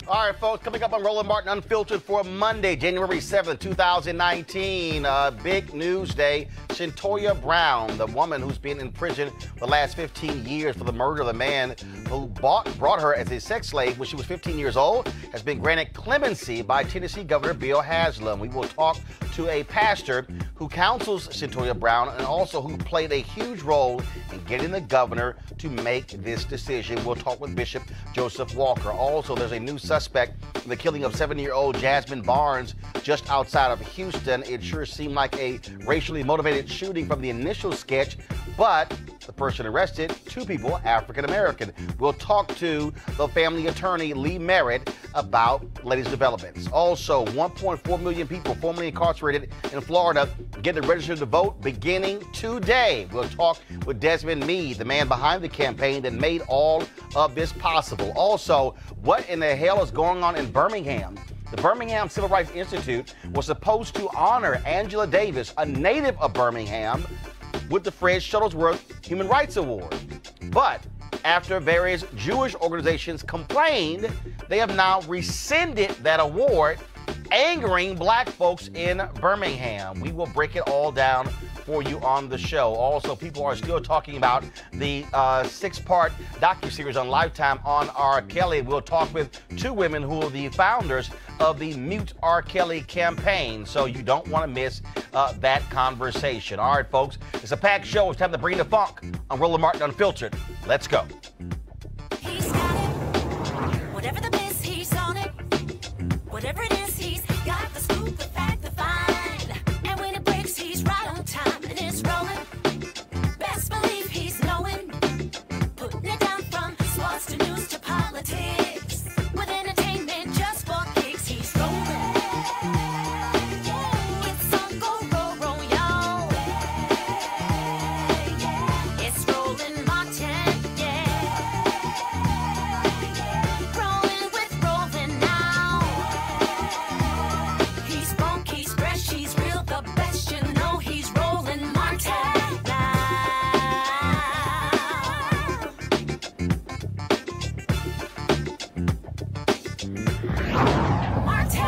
All right, folks, coming up on Roland Martin Unfiltered for Monday, January 7th, 2019. Big news day. Cyntoia Brown, the woman who's been in prison the last 15 years for the murder of the man who brought her as a sex slave when she was 15 years old, has been granted clemency by Tennessee Governor Bill Haslam. We will talk to a pastor who counsels Cyntoia Brown and also who played a huge role in getting the governor to make this decision. We'll talk with Bishop Joseph Walker. Also, there's a new suspect in the killing of 7-year-old Jasmine Barnes just outside of Houston. It sure seemed like a racially motivated shooting from the initial sketch, but the person arrested, 2 people, African-American. We'll talk to the family attorney, Lee Merritt, about latest developments. Also, 1.4 million people formerly incarcerated in Florida getting registered to vote beginning today. We'll talk with Desmond Meade, the man behind the campaign that made all of this possible. Also, what in the hell is going on in Birmingham? The Birmingham Civil Rights Institute was supposed to honor Angela Davis, a native of Birmingham, with the Fred Shuttlesworth Human Rights Award. But after various Jewish organizations complained, they have now rescinded that award, angering black folks in Birmingham. We will break it all down for you on the show. Also, people are still talking about the 6-part docuseries on Lifetime on R. Kelly. We'll talk with 2 women who are the founders of the Mute R. Kelly campaign, so you don't want to miss that conversation. All right, folks, it's a packed show. It's time to bring the funk on Roland Martin Unfiltered. Let's go. He's got it. Whatever the biz, he's on it. Whatever it is, he's got the scoop, the fact, the find. And when it breaks, he's right on time and it's rolling. Best believe he's knowing. Putting it down from sports to news to politics. With entertainment just for kicks, he's rolling. It's on go, roll, y'all. It's Roland Martin, yeah. Rolling with Roland now. He's funk, he's fresh, he's real, the best, you know he's Roland Martin now. Martin!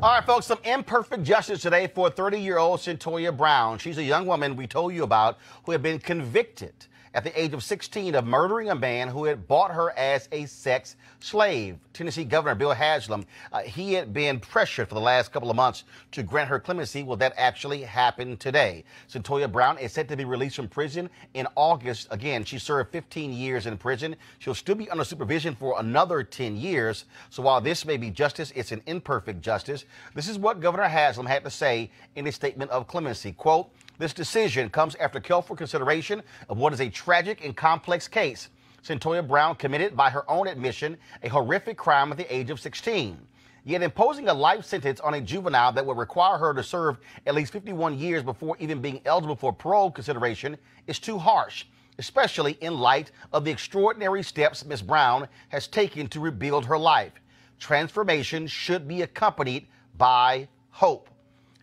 All right, folks, some imperfect justice today for 30-year-old Cyntoia Brown. She's a young woman we told you about who had been convicted at the age of 16 of murdering a man who had bought her as a sex slave. Tennessee Governor Bill Haslam, he had been pressured for the last couple of months to grant her clemency. Well, that actually happened today. Cyntoia Brown is set to be released from prison in August. Again, she served 15 years in prison. She'll still be under supervision for another 10 years. So while this may be justice, it's an imperfect justice. This is what Governor Haslam had to say in his statement of clemency. Quote, "This decision comes after careful consideration of what is a tragic and complex case. Cyntoia Brown committed, by her own admission, a horrific crime at the age of 16. Yet imposing a life sentence on a juvenile that would require her to serve at least 51 years before even being eligible for parole consideration is too harsh, especially in light of the extraordinary steps Ms. Brown has taken to rebuild her life. Transformation should be accompanied by hope."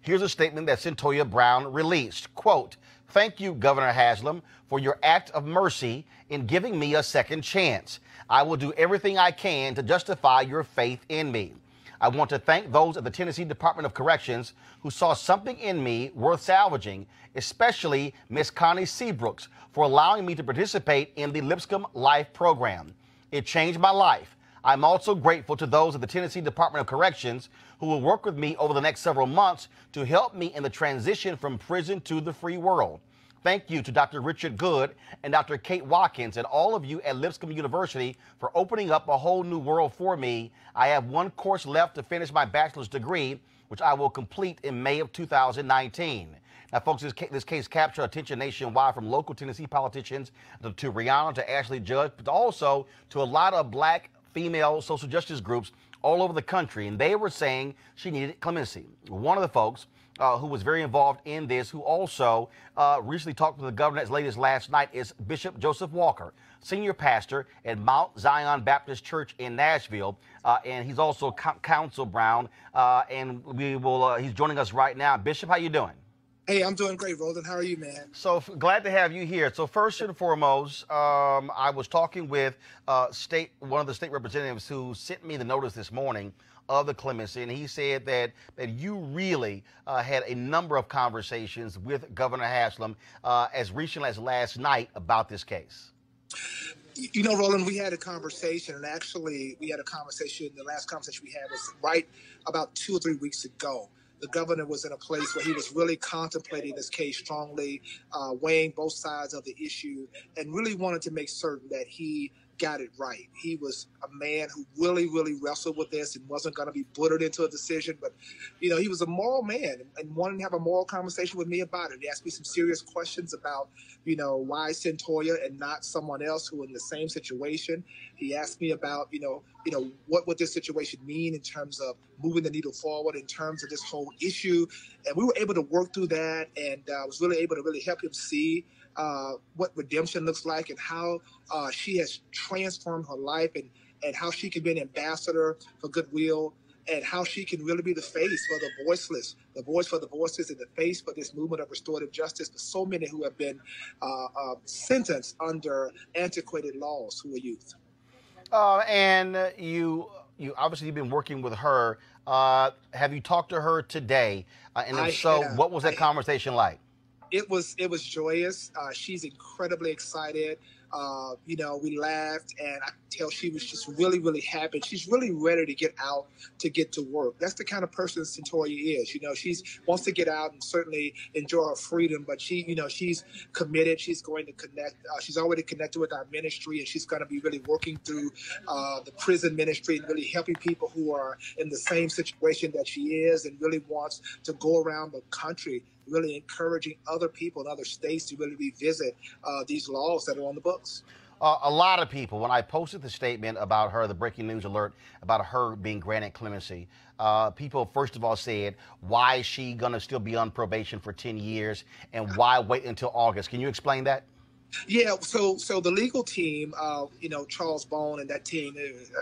Here's a statement that Cyntoia Brown released. Quote, "Thank you, Governor Haslam, for your act of mercy in giving me a second chance. I will do everything I can to justify your faith in me. I want to thank those at the Tennessee Department of Corrections who saw something in me worth salvaging, especially Ms. Connie Seabrooks, for allowing me to participate in the Lipscomb Life program. It changed my life. I'm also grateful to those at the Tennessee Department of Corrections who will work with me over the next several months to help me in the transition from prison to the free world. Thank you to Dr. Richard Good and Dr. Kate Watkins and all of you at Lipscomb University for opening up a whole new world for me. I have one course left to finish my bachelor's degree, which I will complete in May of 2019. Now, folks, this case captured attention nationwide, from local Tennessee politicians to Rihanna to Ashley Judd, but also to a lot of black female social justice groups all over the country, and they were saying she needed clemency. One of the folks who was very involved in this, who also recently talked with the governor as late as last night, is Bishop Joseph Walker, senior pastor at Mount Zion Baptist Church in Nashville, and he's also counsel Brown, and he's joining us right now. Bishop, how you doing? Hey, I'm doing great, Roland. How are you, man? So glad to have you here. So first and foremost, I was talking with one of the state representatives who sent me the notice this morning of the clemency, and he said that you really had a number of conversations with Governor Haslam as recently as last night about this case. You know, Roland, we had a conversation, and actually, we had a conversation. The last conversation we had was right about 2 or 3 weeks ago. The governor was in a place where he was really contemplating this case strongly, weighing both sides of the issue, and really wanted to make certain that he got it right. He was a man who really, really wrestled with this and wasn't going to be buttered into a decision. But, you know, he was a moral man and wanted to have a moral conversation with me about it. He asked me some serious questions about, you know, why Cyntoia and not someone else who in the same situation. He asked me about, what would this situation mean in terms of moving the needle forward, in terms of this whole issue. And we were able to work through that, and I was really able to really help him see what redemption looks like and how she has transformed her life and how she can be an ambassador for goodwill and how she can really be the face for the voiceless, the voice for the voiceless, and the face for this movement of restorative justice for so many who have been sentenced under antiquated laws who are youth. And you obviously you've been working with her. Have you talked to her today? And if so, what was that conversation like? It was joyous. She's incredibly excited. We laughed, and I could tell she was just really, really happy. She's really ready to get out, to get to work. That's the kind of person Cyntoia is. You know, she wants to get out and certainly enjoy her freedom, but she's committed. She's going to connect. She's already connected with our ministry, and she's going to be really working through the prison ministry and really helping people who are in the same situation that she is, and really wants to go around the country, really encouraging other people in other states to really revisit these laws that are on the books. A lot of people, when I posted the statement about her, the breaking news alert about her being granted clemency, people first of all said, why is she going to still be on probation for 10 years and why wait until August? Can you explain that? Yeah, so the legal team, Charles Bone and that team,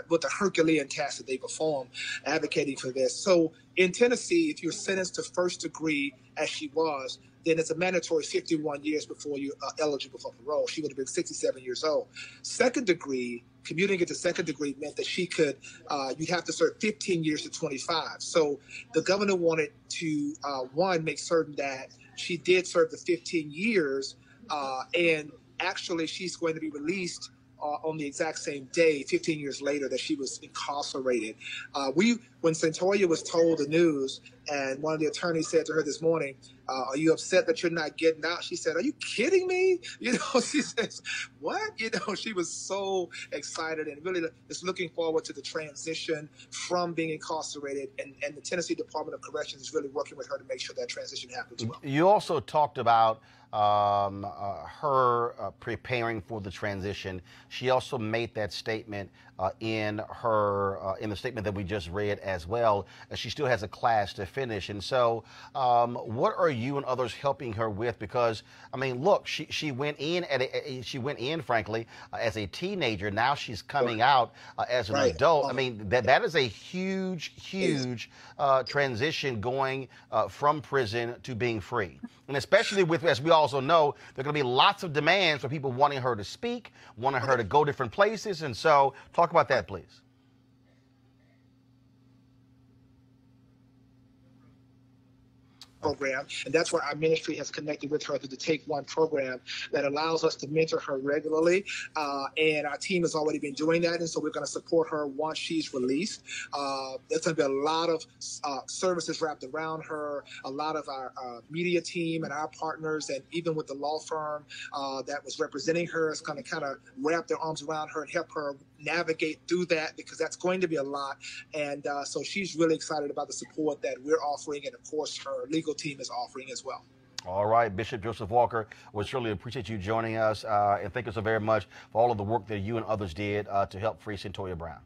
with the Herculean task that they perform, advocating for this. So in Tennessee, if you're sentenced to first degree, as she was, then it's a mandatory 51 years before you're eligible for parole. She would have been 67 years old. Second degree, commuting it to second degree meant that she could, you'd have to serve 15 years to 25. So the governor wanted to, make certain that she did serve the 15 years, and actually she's going to be released on the exact same day, 15 years later, that she was incarcerated. When Cyntoia was told the news, and one of the attorneys said to her this morning, are you upset that you're not getting out? She said, are you kidding me? She says, what? She was so excited and really is looking forward to the transition from being incarcerated. And the Tennessee Department of Corrections is really working with her to make sure that transition happens well. You also talked about her preparing for the transition. She also made that statement in the statement that we just read as well. She still has a class to finish, and so what are you and others helping her with? Because I mean, look, she went in frankly as a teenager. Now she's coming out as an adult. I mean, that is a huge transition, going from prison to being free, and especially with, as we also know, there are going to be lots of demands for people wanting her to speak, wanting her to go different places, and so talk about that, please. Program, and that's where our ministry has connected with her through the Take One program that allows us to mentor her regularly, and our team has already been doing that, and so we're going to support her once she's released. There's going to be a lot of services wrapped around her, a lot of our media team and our partners, and even with the law firm that was representing her is going to kind of wrap their arms around her and help her navigate through that, because that's going to be a lot. And so she's really excited about the support that we're offering, and of course her legal team is offering as well. All right, Bishop Joseph Walker, we certainly appreciate you joining us, and thank you so very much for all of the work that you and others did to help free Cyntoia Brown.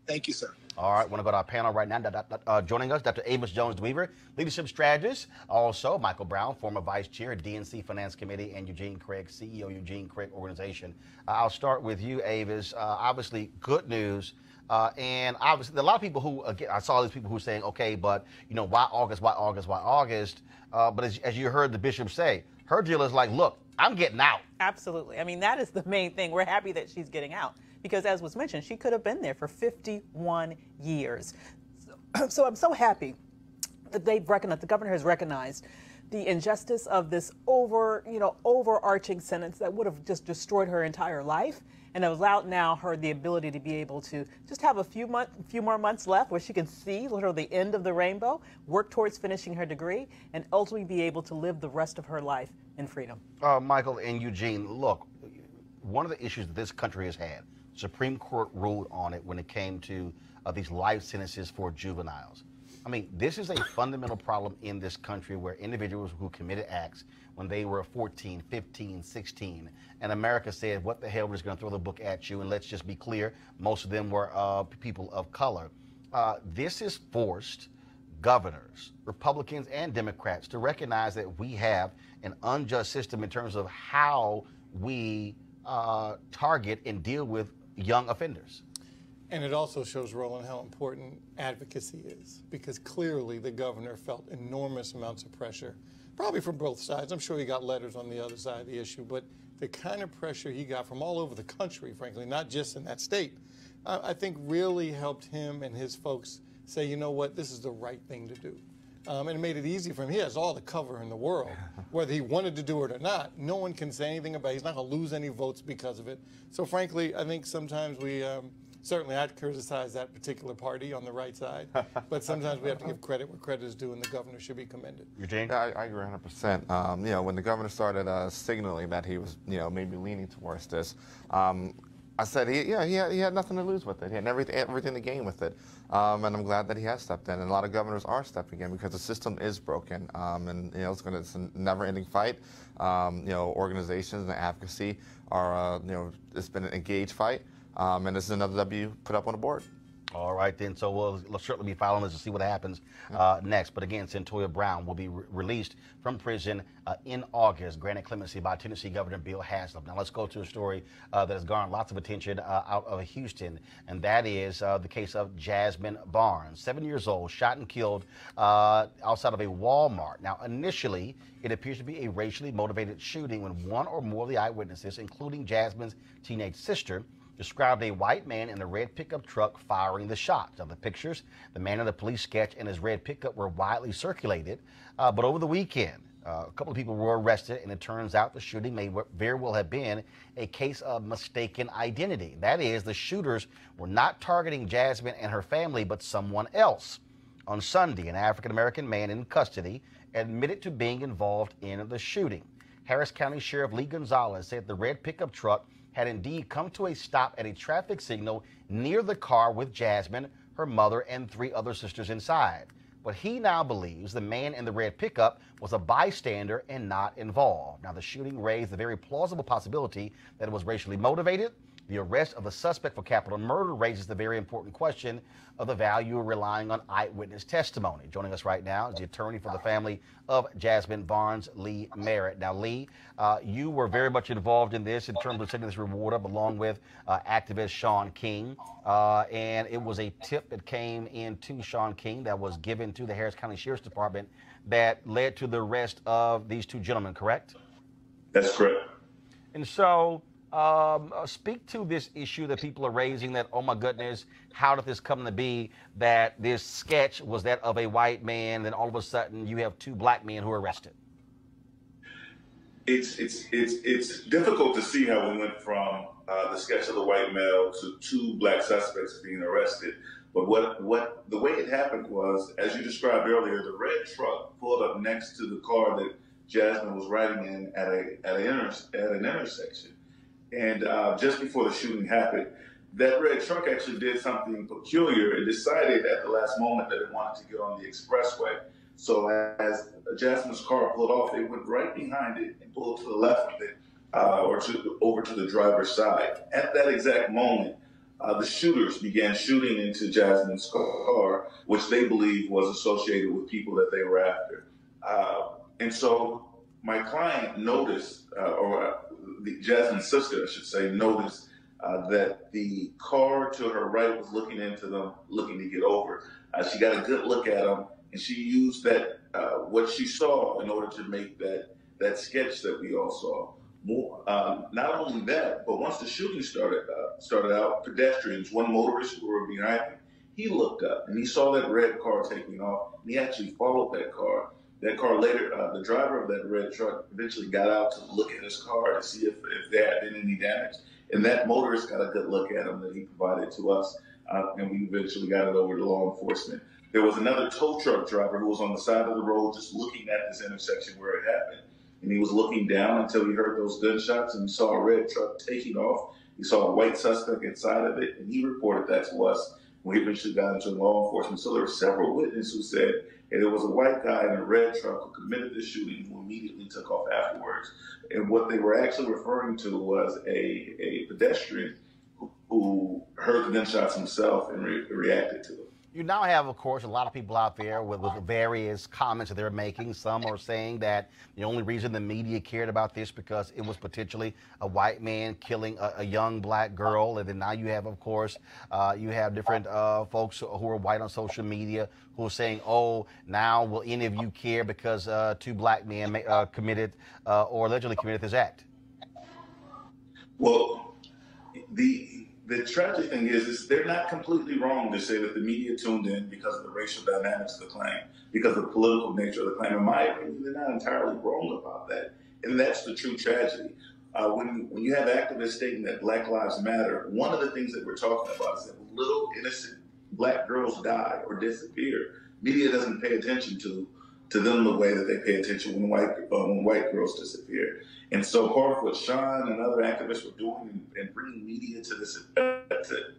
Thank you, sir. All right, want to go to our panel right now. Joining us, Dr. Amos Jones-Weaver, leadership strategist. Also, Michael Brown, former vice chair, DNC Finance Committee, and Eugene Craig, CEO, Eugene Craig Organization. I'll start with you, Avis. Obviously, good news. And obviously, a lot of people who, again, I saw these people who are saying, okay, but, you know, why August, why August, why August? But as you heard the bishop say, her deal is like, look, I'm getting out. Absolutely. I mean, that is the main thing. We're happy that she's getting out because, as was mentioned, she could have been there for 51 years. So I'm so happy that they've recognized, the governor has recognized the injustice of this overarching sentence that would have just destroyed her entire life, and it allowed now her the ability to be able to just have a few more months left where she can see literally the end of the rainbow, work towards finishing her degree, and ultimately be able to live the rest of her life in freedom. Michael and Eugene, look, one of the issues that this country has had, Supreme Court ruled on it when it came to these life sentences for juveniles. I mean, this is a fundamental problem in this country where individuals who committed acts when they were 14, 15, 16, and America said, what the hell, we're just going to throw the book at you, and let's just be clear, most of them were people of color. This has forced governors, Republicans and Democrats, to recognize that we have an unjust system in terms of how we target and deal with young offenders. And it also shows, Roland, how important advocacy is, because clearly the governor felt enormous amounts of pressure, probably from both sides. I'm sure he got letters on the other side of the issue, but the kind of pressure he got from all over the country, frankly, not just in that state, I think really helped him and his folks say, you know what, this is the right thing to do. And it made it easy for him. He has all the cover in the world, whether he wanted to do it or not. No one can say anything about it. He's not going to lose any votes because of it. So frankly, I think sometimes we... certainly, I'd criticize that particular party on the right side, but sometimes we have to give credit where credit is due, and the governor should be commended. Eugene? Yeah, I agree 100%. You know, when the governor started signaling that he was, you know, maybe leaning towards this, I said, he had nothing to lose with it. He had everything to gain with it, and I'm glad that he has stepped in. And a lot of governors are stepping in because the system is broken, and you know, it's a never-ending fight. You know, organizations and advocacy are, you know, it's been an engaged fight. And this is another W put up on the board. All right, then. So we'll certainly be following this to see what happens next. But again, Cyntoia Brown will be released from prison in August, granted clemency by Tennessee Governor Bill Haslam. Now let's go to a story that has garnered lots of attention out of Houston, and that is the case of Jasmine Barnes, 7 years old, shot and killed outside of a Walmart. Now, initially, it appears to be a racially motivated shooting when one or more of the eyewitnesses, including Jasmine's teenage sister, described a white man in a red pickup truck firing the shots. Now, the pictures, the man in the police sketch and his red pickup were widely circulated, but over the weekend, a couple of people were arrested, and it turns out the shooting may very well have been a case of mistaken identity. That is, the shooters were not targeting Jasmine and her family, but someone else. On Sunday, an African-American man in custody admitted to being involved in the shooting. Harris County Sheriff Lee Gonzalez said the red pickup truck had indeed come to a stop at a traffic signal near the car with Jasmine, her mother, and 3 other sisters inside. But he now believes the man in the red pickup was a bystander and not involved. Now, the shooting raised the very plausible possibility that it was racially motivated. The arrest of the suspect for capital murder raises the very important question of the value of relying on eyewitness testimony. Joining us right now is the attorney for the family of Jasmine Barnes, Lee Merritt. Now, Lee, you were very much involved in this in terms of setting this reward up along with activist Sean King. And it was a tip that came into Sean King that was given to the Harris County Sheriff's Department that led to the arrest of these 2 gentlemen, correct? That's correct. And so, speak to this issue that people are raising that, oh my goodness, how did this come to be that this sketch was that of a white man, then all of a sudden you have 2 black men who are arrested? It's difficult to see how we went from the sketch of the white male to 2 black suspects being arrested. But what the way it happened was, as you described earlier, the red truck pulled up next to the car that Jasmine was riding in at an intersection. And just before the shooting happened, that red truck actually did something peculiar. It decided at the last moment that it wanted to get on the expressway. So as Jasmine's car pulled off, it went right behind it and pulled to the left of it, over to the driver's side. At that exact moment, the shooters began shooting into Jasmine's car, which they believed was associated with people that they were after. And so my client noticed, Jasmine's sister, I should say, noticed that the car to her right was looking into them, looking to get over. She got a good look at them, and she used that what she saw in order to make that sketch that we all saw. Not only that, but once the shooting started out, pedestrians, one motorist who were behind him, he looked up and he saw that red car taking off, and he actually followed that car. That car later, the driver of that red truck eventually got out to look at his car to see if there had been any damage. And that motorist got a good look at him that he provided to us, and we eventually got it over to law enforcement. There was another tow truck driver who was on the side of the road just looking at this intersection where it happened. And he was looking down until he heard those gunshots, and he saw a red truck taking off. He saw a white suspect inside of it, and he reported that to us. We eventually got into law enforcement. So there were several witnesses who said, hey, there was a white guy in a red truck who committed the shooting, who immediately took off afterwards. And what they were actually referring to was a pedestrian who heard the gunshots himself and reacted to them. You now have, of course, a lot of people out there with various comments that they're making. Some are saying that the only reason the media cared about this because it was potentially a white man killing a young black girl. And then now you have, of course, you have different folks who are white on social media who are saying, oh, now will any of you care because two black men committed or allegedly committed this act? Well, the tragic thing is they're not completely wrong to say that the media tuned in because of the racial dynamics of the claim, because of the political nature of the claim. In my opinion, they're not entirely wrong about that. And that's the true tragedy. When you have activists stating that Black Lives Matter, one of the things that we're talking about is that little innocent black girls die or disappear. Media doesn't pay attention to them the way that they pay attention when white girls disappear. And so part of what Sean and other activists were doing and bringing media to this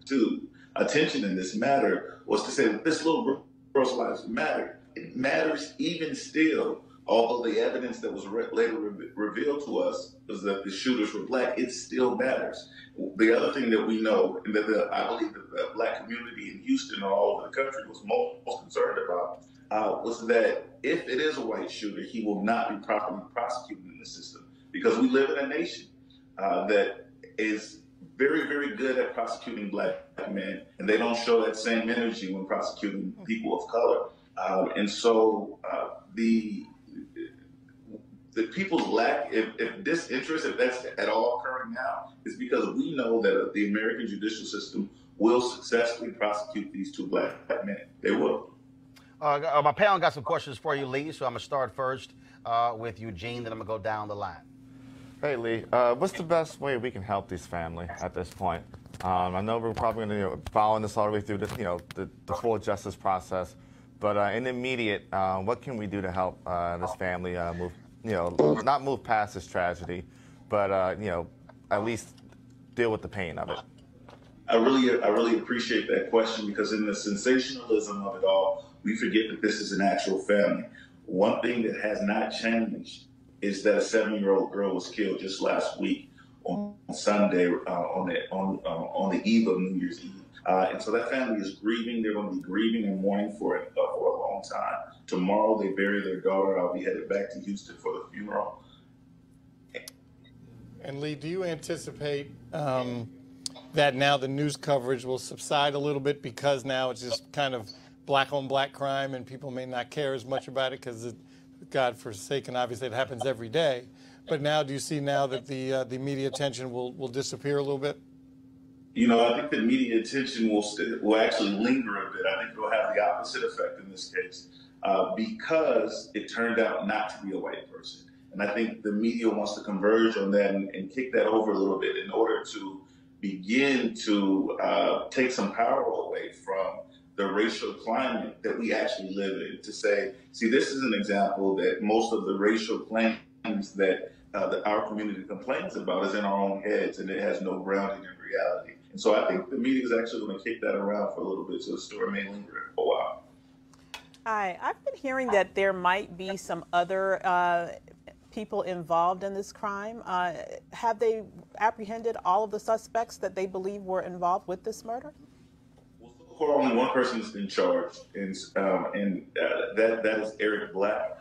to attention in this matter was to say that this little girl's lives matter. It matters even still, although the evidence that was later revealed to us was that the shooters were black. It still matters. The other thing that we know, and that I believe that the black community in Houston and all over the country was most concerned about, was that if it is a white shooter, he will not be properly prosecuted in the system. Because we live in a nation that is very, very good at prosecuting black men, and they don't show that same energy when prosecuting people of color. And so the people's lack, if disinterest, if that's at all occurring now, is because we know that the American judicial system will successfully prosecute these two black men. They will. My panel got some questions for you, Lee, so I'm going to start first with Eugene, then I'm going to go down the line. Hey, Lee, what's the best way we can help these families at this point? I know we're probably going to follow this all the way through the full justice process, but in the immediate, what can we do to help this family move, not move past this tragedy, but at least deal with the pain of it? I really appreciate that question, because in the sensationalism of it all, we forget that this is an actual family. One thing that has not changed is that a 7-year-old girl was killed just last week on Sunday on the eve of New Year's Eve. And so that family is grieving. They're going to be grieving and mourning for a long time. Tomorrow they bury their daughter. I'll be headed back to Houston for the funeral. And Lee, do you anticipate that now the news coverage will subside a little bit because now it's just kind of black on black crime and people may not care as much about it because God forsaken, obviously it happens every day. But now, do you see now that the media attention will disappear a little bit? I think the media attention will actually linger a bit. I think it will have the opposite effect in this case because it turned out not to be a white person. And I think the media wants to converge on that and kick that over a little bit in order to begin to take some power away from the racial climate that we actually live in, to say, see, this is an example that most of the racial claims that our community complains about is in our own heads, and it has no grounding in reality. And so I think the media is actually going to kick that around for a little bit, so the story may linger for a while. Hi, I've been hearing that there might be some other people involved in this crime. Have they apprehended all of the suspects that they believe were involved with this murder? Well, so far, only one person has been charged, and that is Eric Black.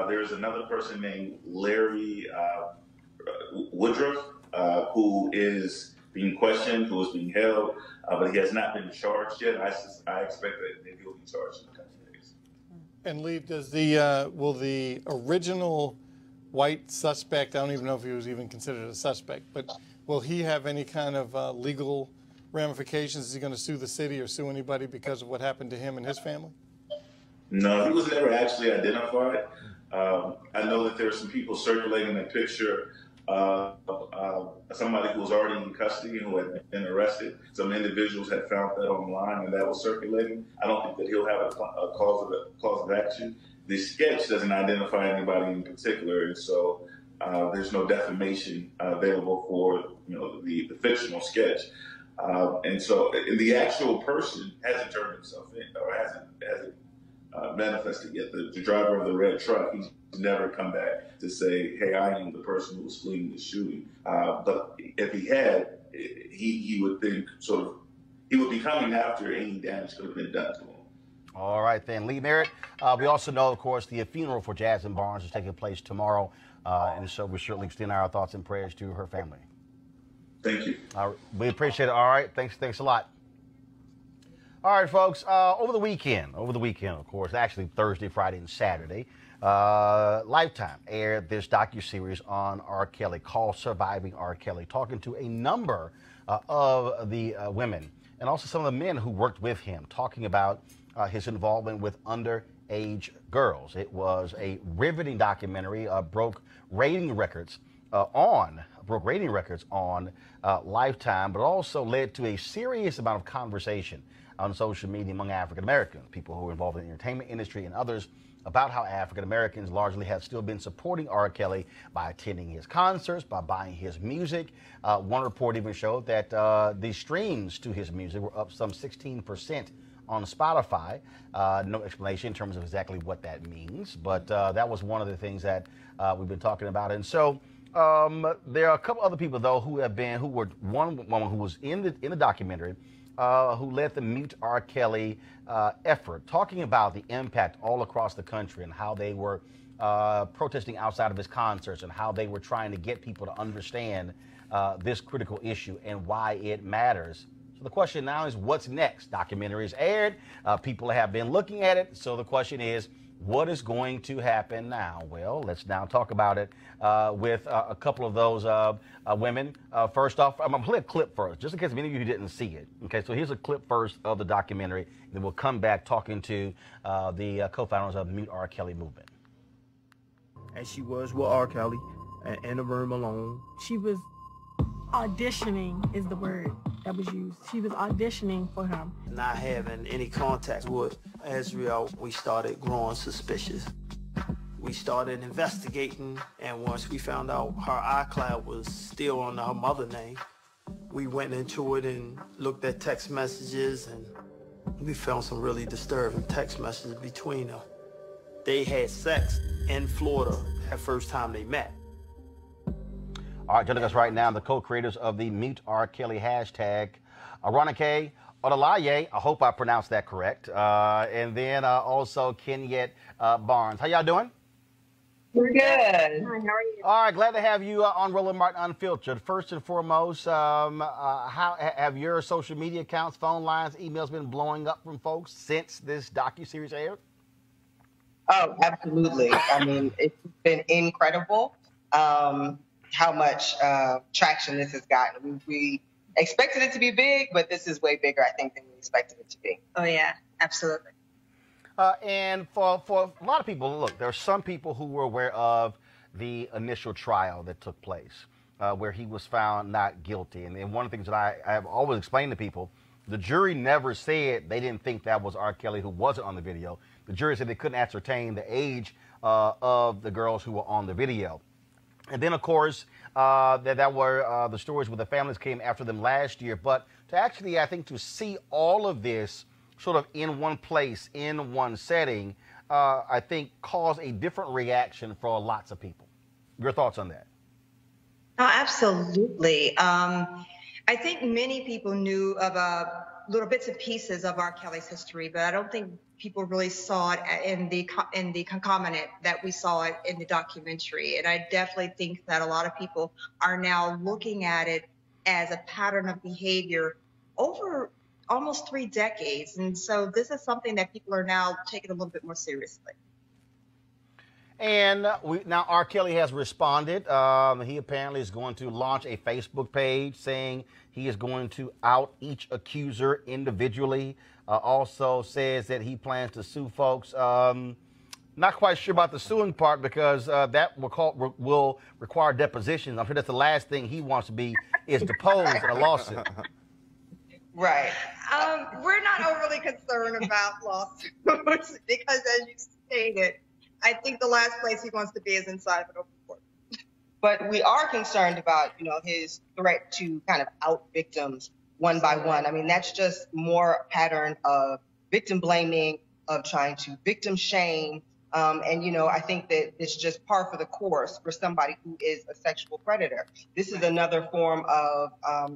There's another person named Larry Woodruff, who is being questioned, who is being held, but he has not been charged yet. I expect that he'll be charged in the coming days. And Lee, does will the original white suspect, I don't even know if he was even considered a suspect, but will he have any kind of legal ramifications? Is he going to sue the city or sue anybody because of what happened to him and his family? No, he was never actually identified. I know that there are some people circulating a picture of somebody who was already in custody and who had been arrested. Some individuals had found that online, and that was circulating. I don't think that he'll have a cause of action. The sketch doesn't identify anybody in particular, and so there's no defamation available for the fictional sketch. And so the actual person hasn't turned himself in or hasn't manifested yet. The driver of the red truck, he's never come back to say, hey, I am the person who was fleeing the shooting. But if he had, he would think he would be coming after any damage could have been done to him. All right, then. Lee Merritt, we also know, of course, the funeral for Jasmine Barnes is taking place tomorrow. And so we certainly extend our thoughts and prayers to her family. Thank you. We appreciate it. All right. Thanks a lot. All right, folks. Over the weekend, of course, actually Thursday, Friday, and Saturday, Lifetime aired this docuseries on R. Kelly called Surviving R. Kelly, talking to a number of the women and also some of the men who worked with him, talking about his involvement with underage girls. It was a riveting documentary, broke rating records on Lifetime, but also led to a serious amount of conversation on social media among African Americans, people who are involved in the entertainment industry and others, about how African Americans largely have still been supporting R. Kelly by attending his concerts, by buying his music. One report even showed that the streams to his music were up some 16% on Spotify. No explanation in terms of exactly what that means, but that was one of the things that we've been talking about. And so there are a couple other people, though, one woman who was in the documentary, who led the Mute R. Kelly effort, talking about the impact all across the country and how they were protesting outside of his concerts and how they were trying to get people to understand this critical issue and why it matters. So the question now is, what's next? Documentary is aired. People have been looking at it. So the question is, what is going to happen now? Well, let's now talk about it with a couple of those women. First off, I'm going to play a clip first, just in case many of you didn't see it. Okay, so here's a clip first of the documentary, and then we'll come back talking to the co-founders of the Mute R. Kelly movement. As she was with R. Kelly in a room alone. She was auditioning is the word that was used. She was auditioning for him. Not having any contact with Israel, we started growing suspicious. We started investigating, and once we found out her iCloud was still under her mother's name, we went into it and looked at text messages, and we found some really disturbing text messages between them. They had sex in Florida that first time they met. All right, joining us right now, the co-creators of the Mute R. Kelly hashtag, Aronike Odalaye, I hope I pronounced that correct, and then also Kenyette Barnes. How y'all doing? We're good. Hi, how are you? All right, glad to have you on Roland Martin Unfiltered. First and foremost, how have your social media accounts, phone lines, emails been blowing up from folks since this docuseries aired? Oh, absolutely. I mean, it's been incredible how much traction this has gotten. We expected it to be big, but this is way bigger, I think, than we expected it to be. Oh, yeah, absolutely. And for a lot of people, look, there are some people who were aware of the initial trial that took place, where he was found not guilty. And one of the things that I have always explained to people, the jury never said they didn't think that was R. Kelly who wasn't on the video. The jury said they couldn't ascertain the age of the girls who were on the video. And then, of course, that were the stories where the families came after them last year. But to actually, I think, to see all of this sort of in one place, in one setting, I think caused a different reaction for lots of people. Your thoughts on that? Oh, absolutely. I think many people knew about little bits and pieces of R. Kelly's history, but I don't think people really saw it in the concomitant that we saw it in the documentary. And I definitely think that a lot of people are now looking at it as a pattern of behavior over almost 3 decades. And so this is something that people are now taking a little bit more seriously. And now R. Kelly has responded. He apparently is going to launch a Facebook page saying he is going to out each accuser individually. Also says that he plans to sue folks. Not quite sure about the suing part because that will require depositions. I'm sure that's the last thing he wants to be is deposed in a lawsuit. Right. We're not overly concerned about lawsuits because, as you stated, I think the last place he wants to be is inside of an open court. But we are concerned about, his threat to kind of out victims one by one. I mean, that's just more a pattern of victim blaming, of trying to victim shame. And I think that it's just par for the course for somebody who is a sexual predator. This is another form of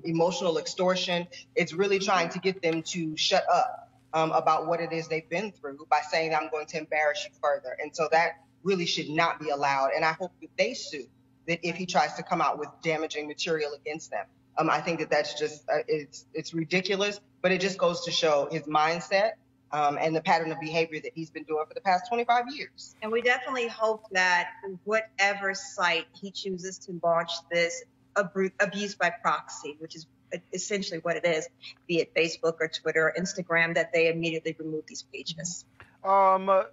emotional extortion. It's really trying to get them to shut up about what it is they've been through by saying, I'm going to embarrass you further. And so that really should not be allowed. And I hope that they sue, that if he tries to come out with damaging material against them. I think that that's just, it's ridiculous, but it just goes to show his mindset and the pattern of behavior that he's been doing for the past 25 years. And we definitely hope that whatever site he chooses to launch this abuse by proxy, which is essentially what it is, be it Facebook or Twitter or Instagram, that they immediately remove these pages. Color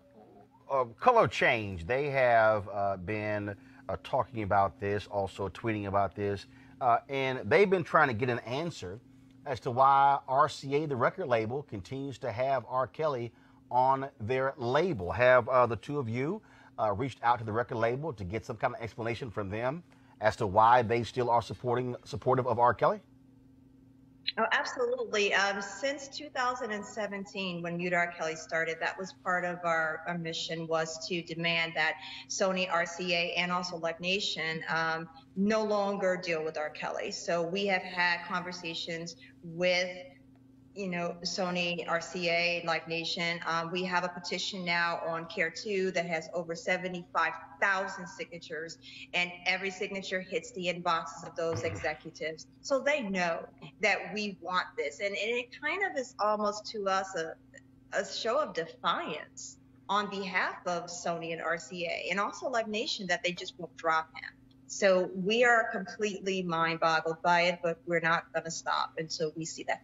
Change, they have been talking about this, also tweeting about this, and they've been trying to get an answer as to why RCA, the record label, continues to have R. Kelly on their label. Have the two of you reached out to the record label to get some kind of explanation from them as to why they still are supportive of R. Kelly? Oh, absolutely. Since 2017, when Mute R. Kelly started, that was part of our mission, was to demand that Sony, RCA, and also Live Nation no longer deal with R. Kelly. So we have had conversations with Sony, RCA, Live Nation. We have a petition now on Care2 that has over 75,000 signatures, and every signature hits the inboxes of those executives. So they know that we want this. And it kind of is almost to us a show of defiance on behalf of Sony and RCA, and also Live Nation, that they just won't drop him. So we are completely mind-boggled by it, but we're not going to stop until we see that.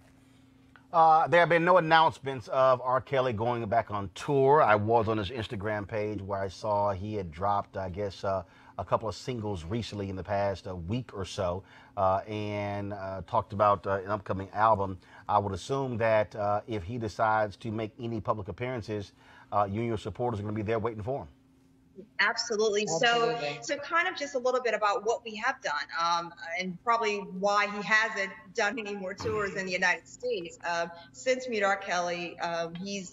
There have been no announcements of R. Kelly going back on tour. I was on his Instagram page where I saw he had dropped, I guess, a couple of singles recently in the past week or so, and talked about an upcoming album. I would assume that if he decides to make any public appearances, you and your supporters are going to be there waiting for him. Absolutely. So kind of just a little bit about what we have done, and probably why he hasn't done any more tours in the United States. Since Mute R. Kelly, he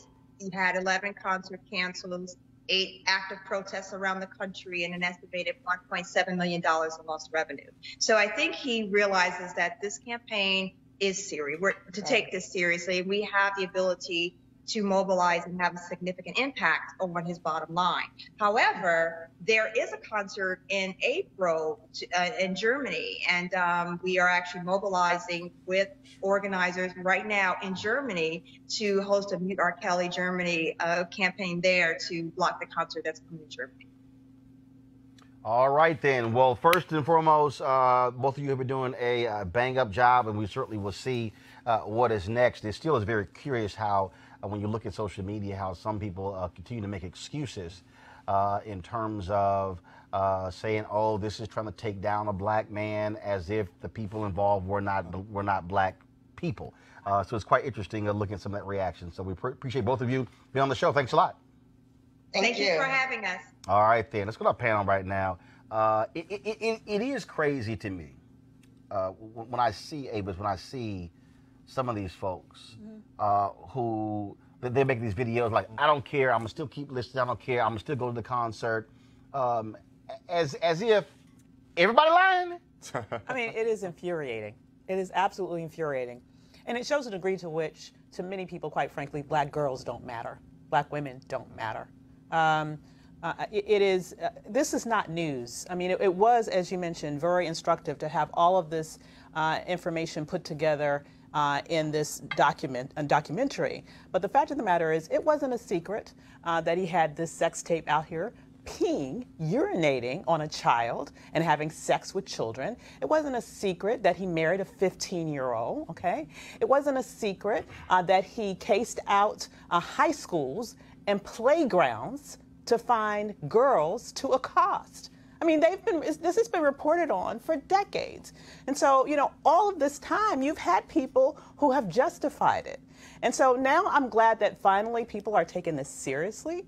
had 11 concert cancels, 8 active protests around the country, and an estimated $1.7 million in lost revenue. So I think he realizes that this campaign is serious. We're to take this seriously. We have the ability to mobilize and have a significant impact on his bottom line. However, there is a concert in April in Germany, and we are actually mobilizing with organizers right now in Germany to host a Mute R. Kelly Germany campaign there to block the concert that's coming in Germany. All right, then. Well, first and foremost, both of you have been doing a bang-up job, and we certainly will see what is next. It still is very curious how, when you look at social media, how some people continue to make excuses in terms of saying, "Oh, this is trying to take down a black man," as if the people involved were not black people. So it's quite interesting looking at some of that reaction. So we appreciate both of you being on the show. Thanks a lot. Thank you for having us. All right, then. Let's go to our panel right now. It is crazy to me when I see some of these folks who they make these videos like, I don't care, I'm gonna still keep listening, I don't care, I'm gonna still go to the concert, as if Everybody lying? I mean, it is infuriating. It is absolutely infuriating. And it shows a degree to which, to many people, quite frankly, black girls don't matter. Black women don't matter. This is not news. I mean, it was, as you mentioned, very instructive to have all of this information put together in this documentary. But the fact of the matter is, it wasn't a secret that he had this sex tape out here peeing, urinating on a child and having sex with children. It wasn't a secret that he married a 15-year-old, okay? It wasn't a secret that he cased out high schools and playgrounds to find girls to accost. I mean, this has been reported on for decades. And so, you know, all of this time, you've had people who have justified it. And so now I'm glad that finally people are taking this seriously.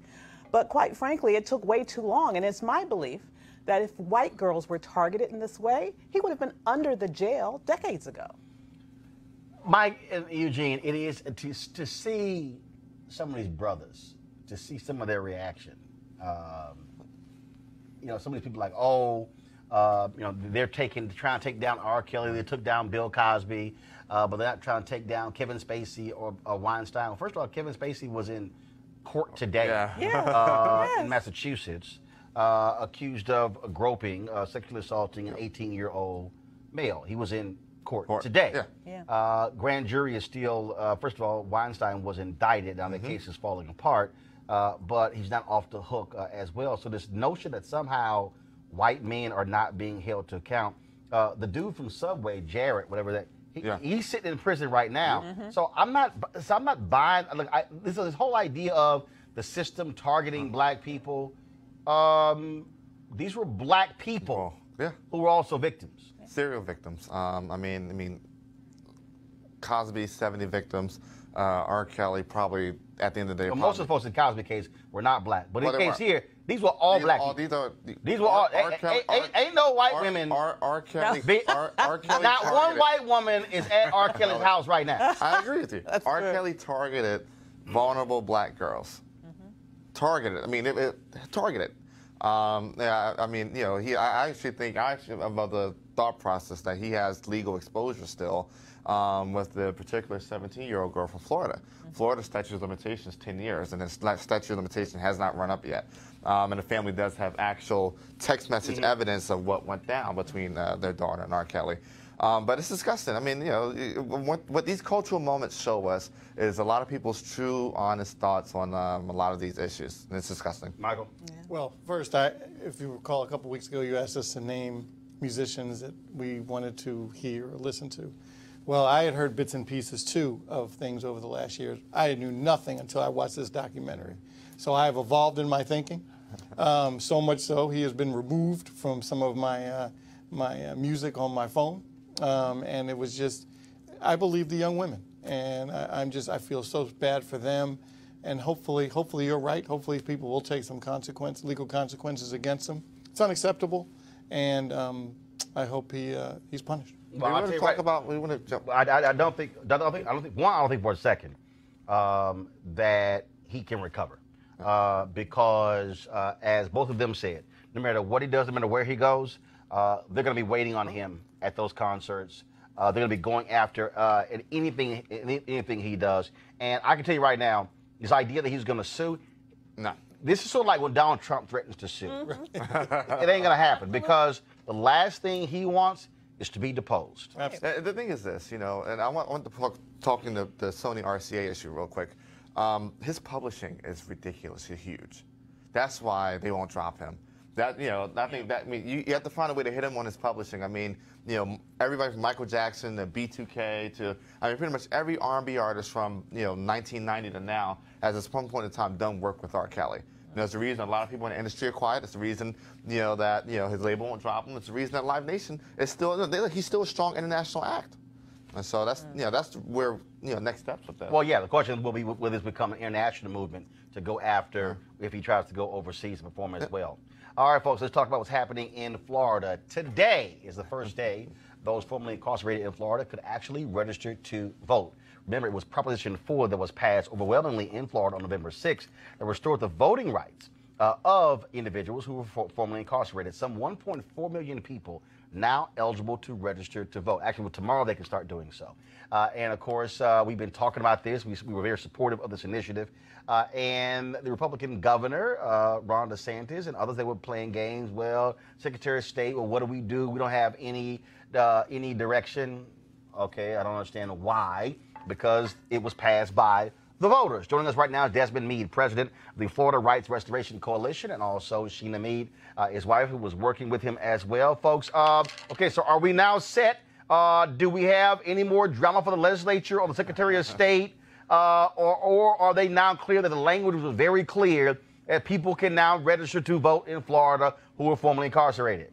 But quite frankly, it took way too long. And it's my belief that if white girls were targeted in this way, he would have been under the jail decades ago. Mike and Eugene, it is to see some of these brothers, to see some of their reaction. You know, some of these people like, you know, they're trying to take down R. Kelly. They took down Bill Cosby, but they're not trying to take down Kevin Spacey or Weinstein. Well, first of all, Kevin Spacey was in court today in Massachusetts, accused of groping, sexually assaulting an 18-year-old male. He was in court today. Grand jury is still, first of all, Weinstein was indicted. Now the case is falling apart, but he's not off the hook as well. So this notion that somehow white men are not being held to account. The dude from Subway, Jarrett, whatever that, he's sitting in prison right now. So I'm not buying. Look, this whole idea of the system targeting black people. These were black people who were also victims. Serial victims. I mean, Cosby, 70 victims. R. Kelly, probably at the end of the day. Well, most of the folks in Cosby case were not black, but in the case here, these were all black. These were all. Ain't no white women. R. Kelly. Not one white woman is at R. Kelly's house right now. I agree with you. R. Kelly targeted vulnerable black girls. Targeted. I mean, targeted. Yeah. I mean, you know, I actually think about the thought process that he has legal exposure still. With the particular 17-year-old girl from Florida. Florida statute of limitations 10 years, and the statute of limitation has not run up yet. And the family does have actual text message evidence of what went down between their daughter and R. Kelly. But it's disgusting. I mean, you know, what these cultural moments show us is a lot of people's true, honest thoughts on a lot of these issues. And it's disgusting. Michael? Well, first, if you recall, a couple weeks ago, you asked us to name musicians that we wanted to hear or listen to. Well, I had heard bits and pieces, too, of things over the last years. I knew nothing until I watched this documentary. So I have evolved in my thinking, so much so he has been removed from some of my music on my phone. And it was just, I believe the young women. And I feel so bad for them. And hopefully you're right. Hopefully people will take some legal consequences against them. It's unacceptable. And I hope he's punished. Well, I don't think for a second that he can recover because as both of them said, no matter what he does, no matter where he goes, they're going to be waiting on him at those concerts. They're going to be going after anything he does. And I can tell you right now, this idea that he's going to sue, no. This is sort of like when Donald Trump threatens to sue. It ain't going to happen because the last thing he wants is to be deposed. Absolutely. The thing is this, you know, and I want to talking the Sony RCA issue real quick. His publishing is ridiculously huge. That's why they won't drop him. That, you know, I think that, I mean, you have to find a way to hit him on his publishing. I mean, you know, everybody from Michael Jackson to B2K to, I mean, pretty much every R&B artist from, you know, 1990 to now has at some point in time done work with R. Kelly. You know, it's the reason a lot of people in the industry are quiet. It's the reason, you know, that, you know, his label won't drop him. It's the reason that Live Nation is still, he's still a strong international act. And so that's, you know, that's where, you know, next steps with that. Well, yeah, the question will be, will this become an international movement to go after if he tries to go overseas and perform as well? All right, folks, let's talk about what's happening in Florida. Today is the first day those formerly incarcerated in Florida could actually register to vote. Remember, it was Proposition 4 that was passed overwhelmingly in Florida on November 6th that restored the voting rights of individuals who were formerly incarcerated. Some 1.4 million people now eligible to register to vote. Actually, well, tomorrow they can start doing so. And of course, we've been talking about this. We were very supportive of this initiative. And the Republican governor, Ron DeSantis, and others, they were playing games. Well, Secretary of State, well, what do? We don't have any direction. Okay, I don't understand why. Because it was passed by the voters. Joining us right now is Jasmine Meade, president of the Florida Rights Restoration Coalition, and also Sheena Meade, his wife, who was working with him as well. Folks, okay, so are we now set? Do we have any more drama for the legislature or the Secretary of State? Or are they now clear that the language was very clear that people can now register to vote in Florida who were formerly incarcerated?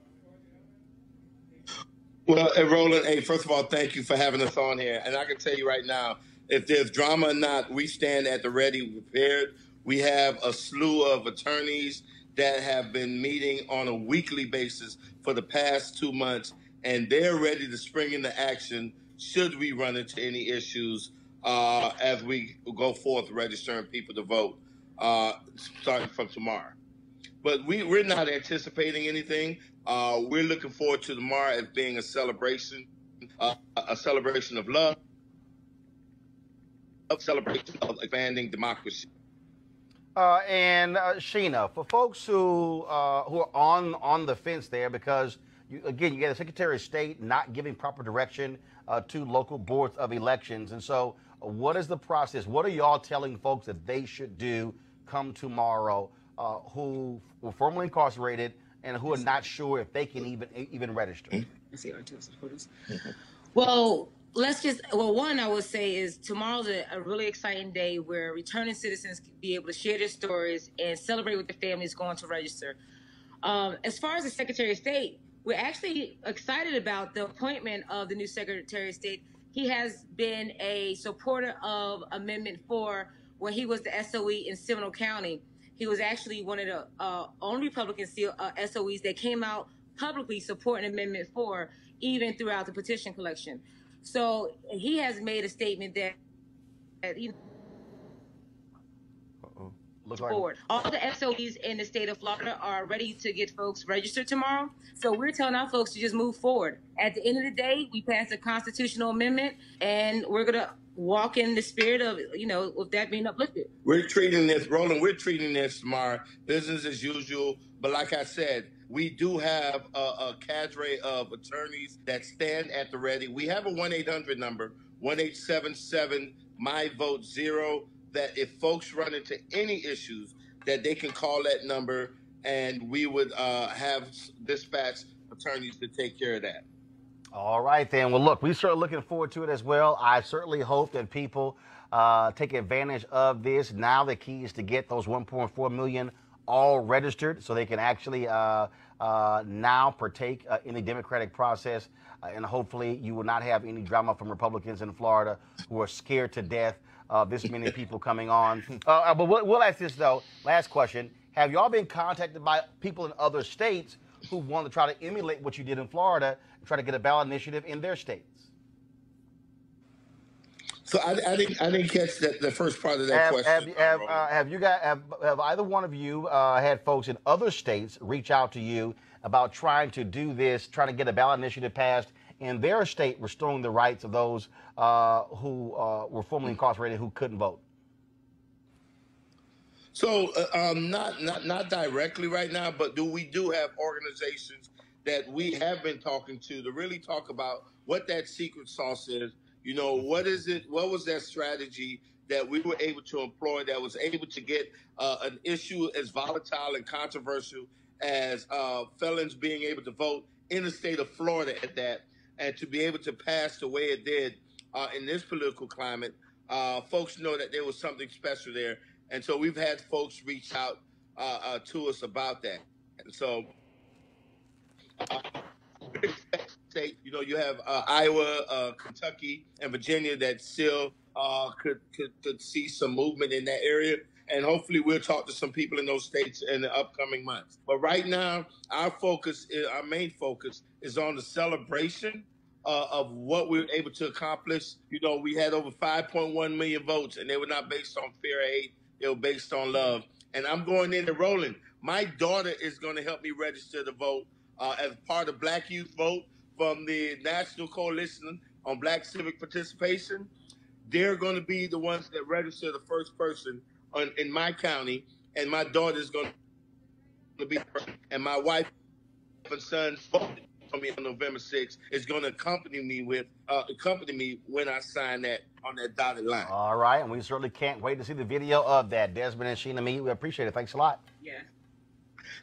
Well, Roland, hey, first of all, thank you for having us on here. And I can tell you right now, if there's drama or not, we stand at the ready, prepared. We have a slew of attorneys that have been meeting on a weekly basis for the past 2 months, and they're ready to spring into action should we run into any issues as we go forth registering people to vote starting from tomorrow. But we're not anticipating anything. We're looking forward to tomorrow as being a celebration of love, a celebration of expanding democracy. And Sheena, for folks who are on the fence there, because you get the Secretary of State not giving proper direction to local boards of elections, and so what is the process? What are y'all telling folks that they should do come tomorrow who were formerly incarcerated and who are not sure if they can even register? Well, one I would say is tomorrow's a really exciting day where returning citizens can be able to share their stories and celebrate with their families going to register. As far as the Secretary of State, we're actually excited about the appointment of the new Secretary of State. He has been a supporter of Amendment 4 when he was the SOE in Seminole County. He was actually one of the only Republican SOEs that came out publicly supporting Amendment 4, even throughout the petition collection. So he has made a statement that forward. All the SOEs in the state of Florida are ready to get folks registered tomorrow. So we're telling our folks to just move forward. At the end of the day, we passed a constitutional amendment, and we're going to walk in the spirit of, of that being uplifted. We're treating this, Roland, tomorrow business as usual. But like I said, we do have a cadre of attorneys that stand at the ready. We have a 1-800 number, 1-877-MY-VOTE-0, that if folks run into any issues, that they can call that number, and we would have dispatch attorneys to take care of that. All right, then. Well, look, we're certainly looking forward to it as well. I certainly hope that people take advantage of this. Now the key is to get those 1.4 million all registered so they can actually now partake in the democratic process. And hopefully you will not have any drama from Republicans in Florida who are scared to death of this many people coming on. But we'll ask this, though. Last question. Have y'all been contacted by people in other states who want to try to emulate what you did in Florida and try to get a ballot initiative in their states? So I didn't catch the first part of that question. Have either one of you had folks in other states reach out to you about trying to do this, trying to get a ballot initiative passed in their state, restoring the rights of those who were formerly incarcerated who couldn't vote? So not directly right now, but we do have organizations that we have been talking to really talk about what that secret sauce is. What is it? What was that strategy that we were able to employ that was able to get an issue as volatile and controversial as felons being able to vote in the state of Florida at that, and to be able to pass the way it did in this political climate? Folks know that there was something special there. And so we've had folks reach out to us about that. And so, state, you have Iowa, Kentucky, and Virginia that still could see some movement in that area. And hopefully we'll talk to some people in those states in the upcoming months. But right now, our main focus is on the celebration of what we were able to accomplish. We had over 5.1 million votes, and they were not based on fear or hate. They were based on love. And I'm going into Roland. My daughter is going to help me register to vote as part of Black Youth Vote from the National Coalition on Black Civic Participation. They're going to be the ones that register the first person in my county, and my daughter is going to be, and my wife and son voted for me on November 6th is going to accompany me when I sign that on that dotted line. All right, and we certainly can't wait to see the video of that. Desmond and Sheena Mead, we appreciate it. Thanks a lot. Yeah.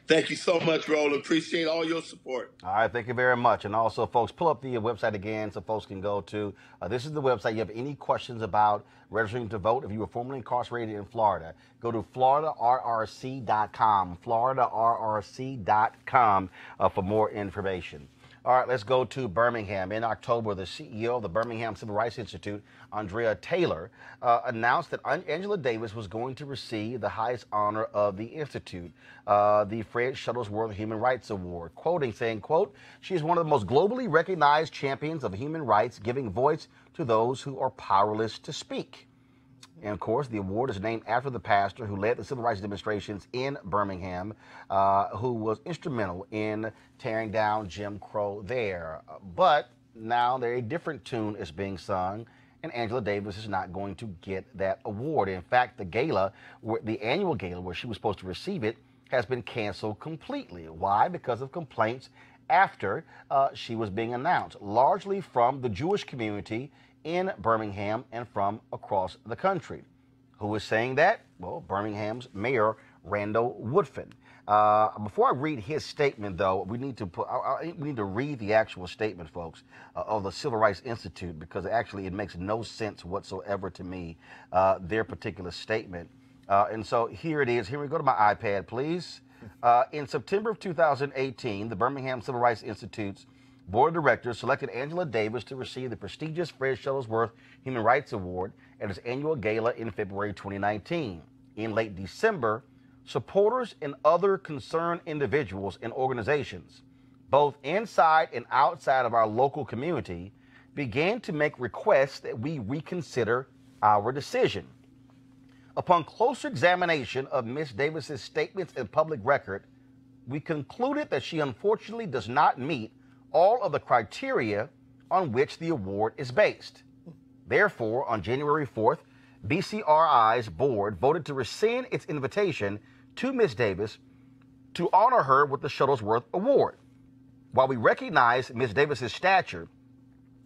Thank you so much, Roland. Appreciate all your support. All right, thank you very much. And also, folks, pull up the website again so folks can go to. This is the website. You have any questions about registering to vote if you were formerly incarcerated in Florida, go to FloridaRRC.com, FloridaRRC.com for more information. All right, let's go to Birmingham. In October, the CEO of the Birmingham Civil Rights Institute, Andrea Taylor, announced that Angela Davis was going to receive the highest honor of the Institute, the Fred Shuttlesworth Human Rights Award, saying, quote, "She is one of the most globally recognized champions of human rights, giving voice to those who are powerless to speak." And, of course, the award is named after the pastor who led the civil rights demonstrations in Birmingham, who was instrumental in tearing down Jim Crow there. But now a different tune is being sung, and Angela Davis is not going to get that award. In fact, the annual gala where she was supposed to receive it has been canceled completely. Why? Because of complaints after she was being announced, largely from the Jewish community in Birmingham and from across the country. Who is saying that? Well, Birmingham's Mayor Randall Woodfin. Before I read his statement, though, we need to read the actual statement, folks, of the Civil Rights Institute, because actually it makes no sense whatsoever to me, their particular statement. And so here it is. Here we go to my iPad, please. In September of 2018, the Birmingham Civil Rights Institute's Board of Directors selected Angela Davis to receive the prestigious Fred Shuttlesworth Human Rights Award at its annual gala in February 2019. In late December, supporters and other concerned individuals and organizations, both inside and outside of our local community, began to make requests that we reconsider our decision. Upon closer examination of Ms. Davis's statements and public record, we concluded that she unfortunately does not meet all of the criteria on which the award is based. Therefore, on January 4th, BCRI's board voted to rescind its invitation to Ms. Davis to honor her with the Shuttlesworth Award. While we recognize Ms. Davis's stature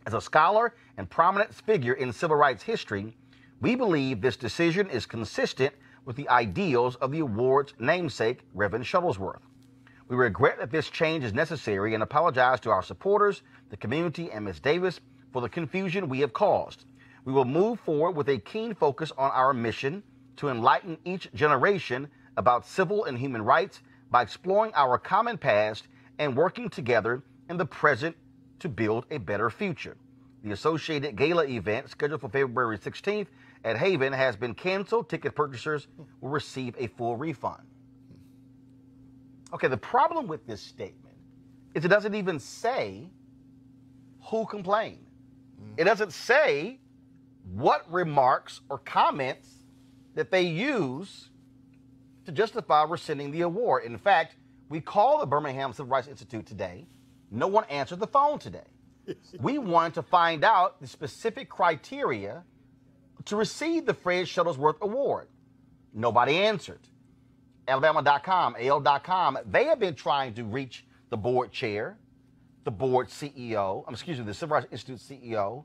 as a scholar and prominent figure in civil rights history, we believe this decision is consistent with the ideals of the award's namesake, Reverend Shuttlesworth. We regret that this change is necessary and apologize to our supporters, the community, and Ms. Davis for the confusion we have caused. We will move forward with a keen focus on our mission to enlighten each generation about civil and human rights by exploring our common past and working together in the present to build a better future. The associated gala event, scheduled for February 16th at Haven, has been canceled. Ticket purchasers will receive a full refund. Okay, the problem with this statement is it doesn't even say who complained. It doesn't say what remarks or comments that they use to justify rescinding the award. In fact, we called the Birmingham Civil Rights Institute today. No one answered the phone today. We wanted to find out the specific criteria to receive the Fred Shuttlesworth Award. Nobody answered. Alabama.com, AL.com, they have been trying to reach the board chair, the board CEO, the Civil Rights Institute CEO.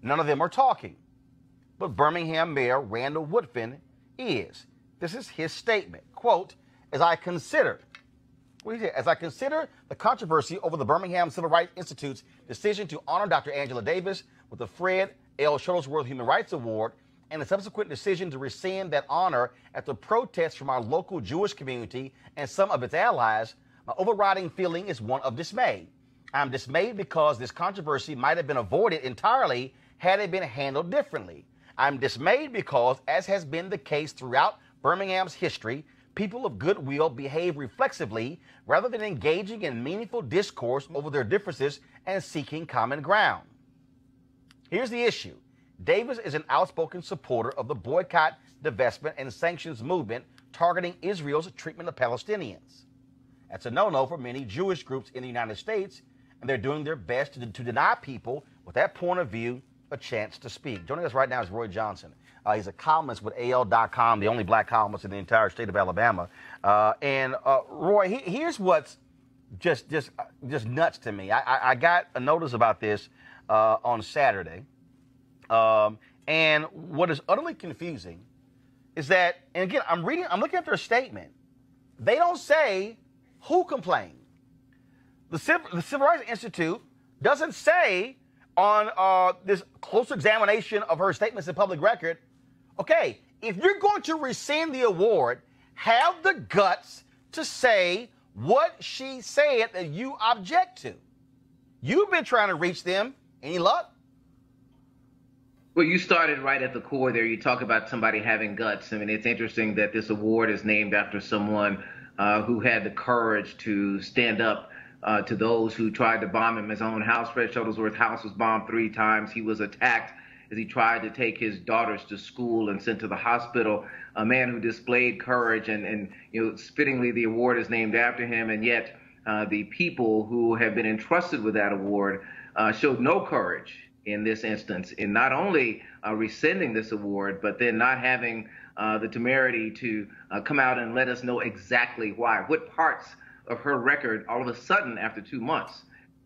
None of them are talking. But Birmingham Mayor Randall Woodfin is. This is his statement. Quote, as I consider the controversy over the Birmingham Civil Rights Institute's decision to honor Dr. Angela Davis with the Fred L. Shuttlesworth Human Rights Award and the subsequent decision to rescind that honor after protests from our local Jewish community and some of its allies, my overriding feeling is one of dismay. I'm dismayed because this controversy might have been avoided entirely had it been handled differently. I'm dismayed because, as has been the case throughout Birmingham's history, people of goodwill behave reflexively rather than engaging in meaningful discourse over their differences and seeking common ground. Here's the issue. Davis is an outspoken supporter of the boycott, divestment, and sanctions movement targeting Israel's treatment of Palestinians. That's a no-no for many Jewish groups in the United States, and they're doing their best to deny people with that point of view a chance to speak. Joining us right now is Roy Johnson. He's a columnist with AL.com, the only black columnist in the entire state of Alabama. Roy, here's what's just nuts to me. I got a notice about this on Saturday, and what is utterly confusing is that, and again, I'm looking at their statement. They don't say who complained. The Civil Rights Institute doesn't say on this close examination of her statements in public record, okay, if you're going to rescind the award, have the guts to say what she said that you object to. You've been trying to reach them. Any luck? Well, you started right at the core there. You talk about somebody having guts. I mean, it's interesting that this award is named after someone who had the courage to stand up to those who tried to bomb him. His own house, Fred Shuttlesworth's house, was bombed 3 times. He was attacked as he tried to take his daughters to school and sent to the hospital. A man who displayed courage, and fittingly the award is named after him. And yet the people who have been entrusted with that award showed no courage in this instance in not only rescinding this award, but then not having the temerity to come out and let us know exactly why. What parts of her record all of a sudden after 2 months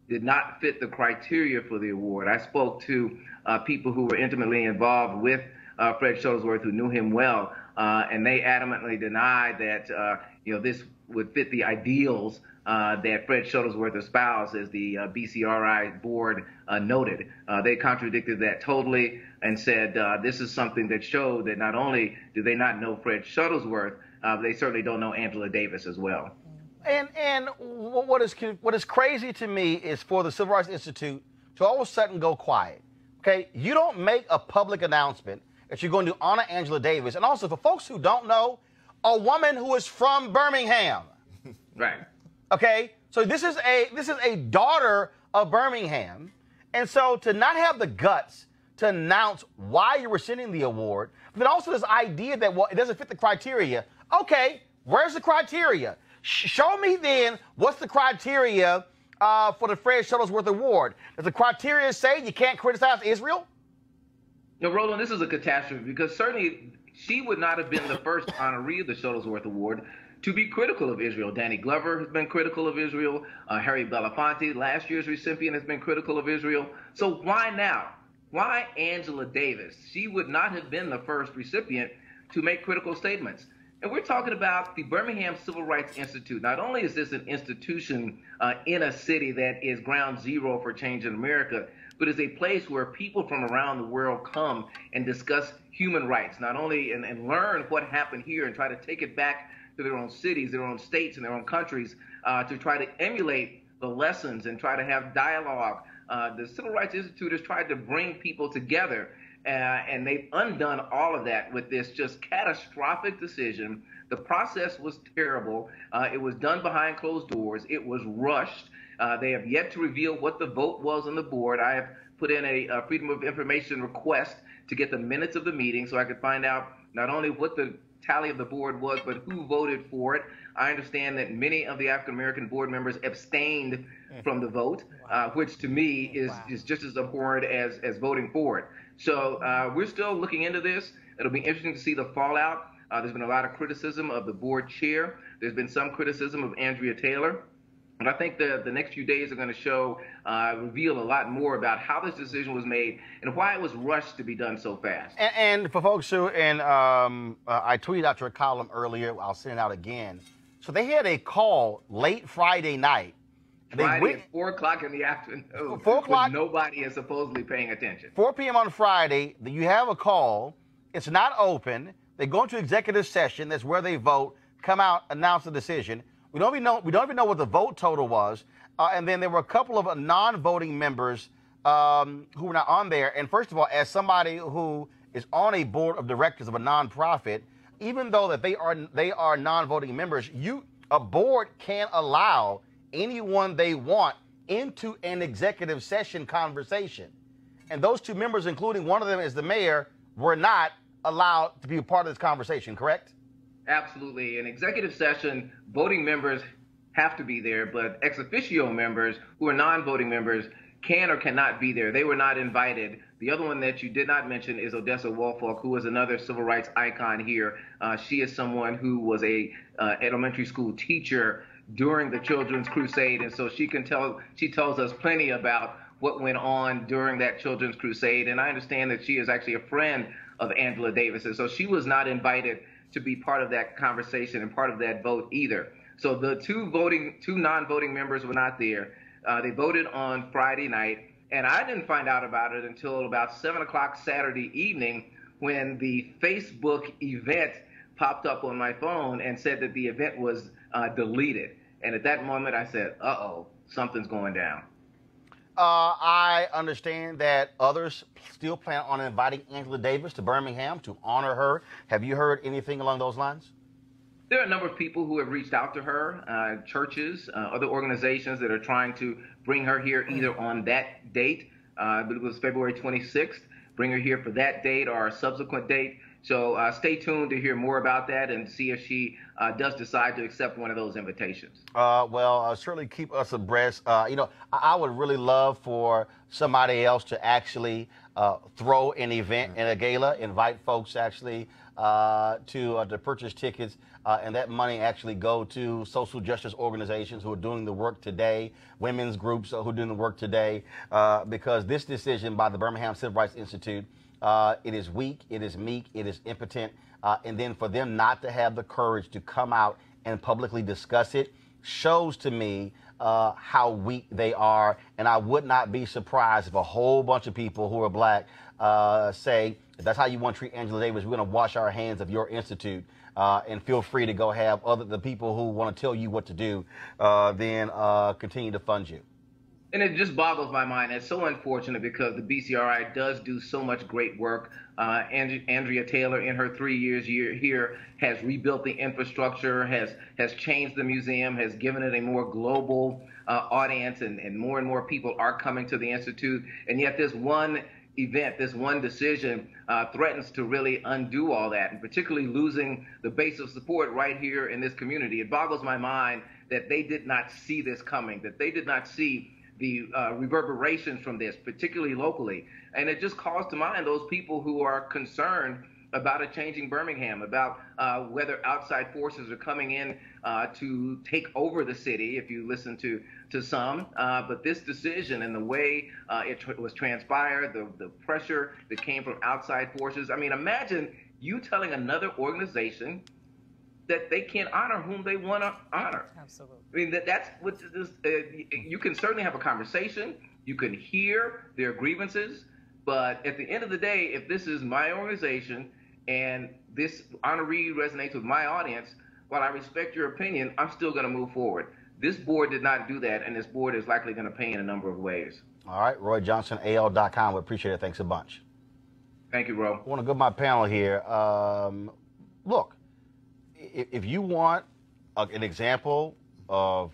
did not fit the criteria for the award. I spoke to people who were intimately involved with Fred Shuttlesworth, who knew him well, and they adamantly denied that this would fit the ideals that Fred Shuttlesworth espoused, as the BCRI board noted. They contradicted that totally and said this is something that showed that not only do they not know Fred Shuttlesworth, they certainly don't know Angela Davis as well. And what is crazy to me is for the Civil Rights Institute to all of a sudden go quiet. Okay, you don't make a public announcement that you're going to honor Angela Davis, and also for folks who don't know, a woman who is from Birmingham. Right. Okay, so this is a daughter of Birmingham, and so to not have the guts to announce why you're rescinding the award, but then also this idea that, well, it doesn't fit the criteria. Okay, where's the criteria? Show me then what's the criteria for the Fred Shuttlesworth Award. Does the criteria say you can't criticize Israel? Roland, this is a catastrophe because certainly she would not have been the first honoree of the Shuttlesworth Award to be critical of Israel. Danny Glover has been critical of Israel. Harry Belafonte, last year's recipient, has been critical of Israel. So why now? Why Angela Davis? She would not have been the first recipient to make critical statements. And we're talking about the Birmingham Civil Rights Institute. Not only is this an institution in a city that is ground zero for change in America, but is a place where people from around the world come and discuss human rights, not only and learn what happened here and try to take it back to their own cities, their own states, and their own countries to try to emulate the lessons and try to have dialogue. The Civil Rights Institute has tried to bring people together, and they've undone all of that with this just catastrophic decision. The process was terrible. It was done behind closed doors. It was rushed. They have yet to reveal what the vote was on the board. I have put in a Freedom of Information request to get the minutes of the meeting so I could find out not only what the tally of the board was, but who voted for it. I understand that many of the African-American board members abstained from the vote, which to me is just as abhorrent as voting for it. So we're still looking into this. It'll be interesting to see the fallout. There's been a lot of criticism of the board chair. There's been some criticism of Andrea Taylor. And I think the next few days are going to reveal a lot more about how this decision was made and why it was rushed to be done so fast. And for folks who, I tweeted out your column earlier, I'll send it out again. So they had a call late Friday night. Friday at 4 o'clock in the afternoon. 4 o'clock. Nobody is supposedly paying attention. 4 p.m. on Friday, you have a call. It's not open. They go into executive session. That's where they vote, come out, announce the decision. We don't even know what the vote total was. And then there were a couple of non-voting members who were not on there. And first of all, as somebody who is on a board of directors of a nonprofit, even though that they are non-voting members, a board can't allow anyone they want into an executive session conversation. And those two members, including one of them is the mayor, were not allowed to be a part of this conversation, correct? Absolutely. In executive session, voting members have to be there, but ex officio members who are non-voting members can or cannot be there. They were not invited. The other one that you did not mention is Odessa Woolfolk, who is another civil rights icon here. She is someone who was a elementary school teacher during the Children's Crusade, and so she tells us plenty about what went on during that Children's Crusade. And I understand that she is actually a friend of Angela Davis, and so she was not invited to be part of that conversation and part of that vote either. So the two non-voting members were not there. They voted on Friday night, and I didn't find out about it until about 7 o'clock Saturday evening when the Facebook event popped up on my phone and said that the event was deleted. And at that moment, I said, uh-oh, something's going down. I understand that others still plan on inviting Angela Davis to Birmingham to honor her. Have you heard anything along those lines? There are a number of people who have reached out to her, churches, other organizations that are trying to bring her here either on that date, but it was February 26th, bring her here for that date or a subsequent date. So stay tuned to hear more about that and see if she does decide to accept one of those invitations. Well, certainly keep us abreast. I would really love for somebody else to actually throw an event in a gala, invite folks actually to purchase tickets, and that money actually go to social justice organizations who are doing the work today, women's groups who are doing the work today, because this decision by the Birmingham Civil Rights Institute, it is weak, it is meek, it is impotent, and then for them not to have the courage to come out and publicly discuss it shows to me how weak they are, and I would not be surprised if a whole bunch of people who are black say, if that's how you want to treat Angela Davis, we're going to wash our hands of your institute, and feel free to go have the people who want to tell you what to do, then continue to fund you. And it just boggles my mind. It's so unfortunate because the BCRI does do so much great work. Andrea Taylor, in her 3 years here, has rebuilt the infrastructure, has changed the museum, has given it a more global audience, and more people are coming to the Institute. And yet this one event, this one decision threatens to really undo all that, and particularly losing the base of support right here in this community. It boggles my mind that they did not see this coming, that they did not see the reverberations from this, particularly locally. And it just calls to mind those people who are concerned about a changing Birmingham, about whether outside forces are coming in to take over the city, if you listen to some. But this decision and the way it was transpired, the pressure that came from outside forces. I mean, imagine you telling another organization that they can't honor whom they want to honor. Absolutely. I mean, that's what this, you can certainly have a conversation. You can hear their grievances. But at the end of the day, if this is my organization and this honoree resonates with my audience, while I respect your opinion, I'm still going to move forward. This board did not do that, and this board is likely going to pay in a number of ways. All right, Roy Johnson, AL.com. We appreciate it. Thanks a bunch. Thank you, Ro. I want to go to my panel here. Look, if you want an example of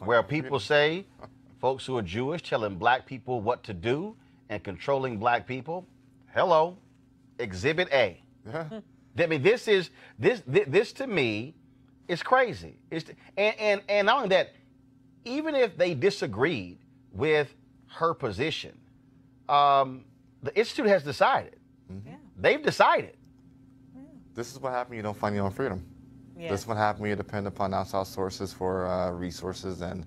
where people say folks who are Jewish telling black people what to do and controlling black people, hello, Exhibit A. Yeah. I mean, this to me is crazy. And not only that, even if they disagreed with her position, the Institute has decided. Mm-hmm. Yeah. They've decided. This is what happened when you don't find your own freedom. Yeah. This is what happened when you depend upon outside sources for resources and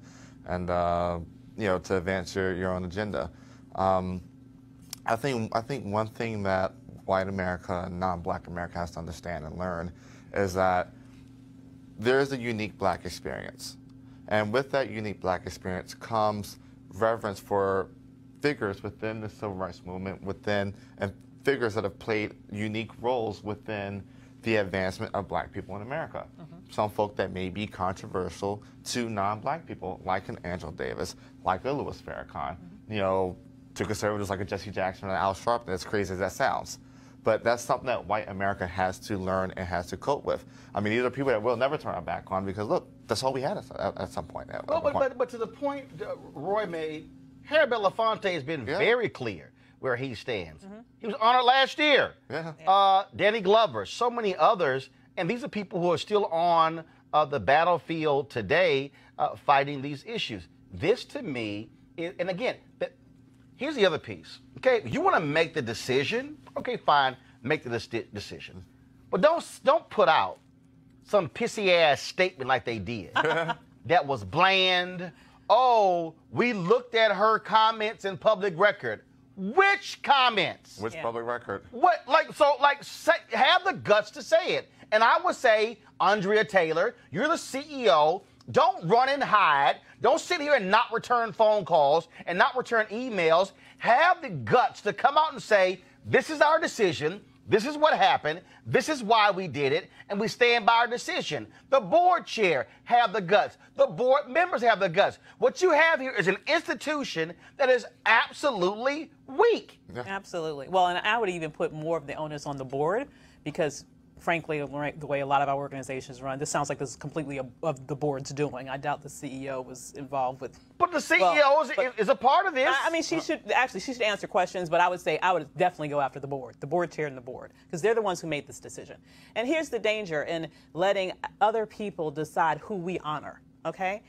to advance your own agenda. I think one thing that white America and non-black America has to understand and learn is that there is a unique black experience. And with that unique black experience comes reverence for figures within the civil rights movement, and figures that have played unique roles within the advancement of black people in America. Mm-hmm. Some folk that may be controversial to non-black people, like an Angela Davis, like a Louis Farrakhan, mm-hmm. To conservatives like a Jesse Jackson or Al Sharpton, as crazy as that sounds. But that's something that white America has to learn and has to cope with. I mean, these are people that we'll never turn our back on because, look, that's all we had at some point. But to the point Roy made, Harry Belafonte has been very clear where he stands. Mm-hmm. He was honored last year. Yeah. Danny Glover, so many others. And these are people who are still on the battlefield today fighting these issues. This, to me, is, and again, here's the other piece. Okay, you want to make the decision? Okay, fine, make the decision. But don't put out some pissy-ass statement like they did that was bland. Oh, we looked at her comments in public record. Which comments? Which public record? What, have the guts to say it. And I would say, Andrea Taylor, you're the CEO. Don't run and hide. Don't sit here and not return phone calls and not return emails. Have the guts to come out and say, this is our decision. This is what happened. This is why we did it, and we stand by our decision. The board chair have the guts. The board members have the guts. What you have here is an institution that is absolutely weak. Yeah. Absolutely. Well, and I would even put more of the onus on the board because, frankly, the way a lot of our organizations run, this sounds like this is completely of the board's doing. I doubt the CEO was involved with. But the CEO is a part of this. I mean, she should answer questions, but I would say I would definitely go after the board chair and the board, because they're the ones who made this decision. And here's the danger in letting other people decide who we honor, okay?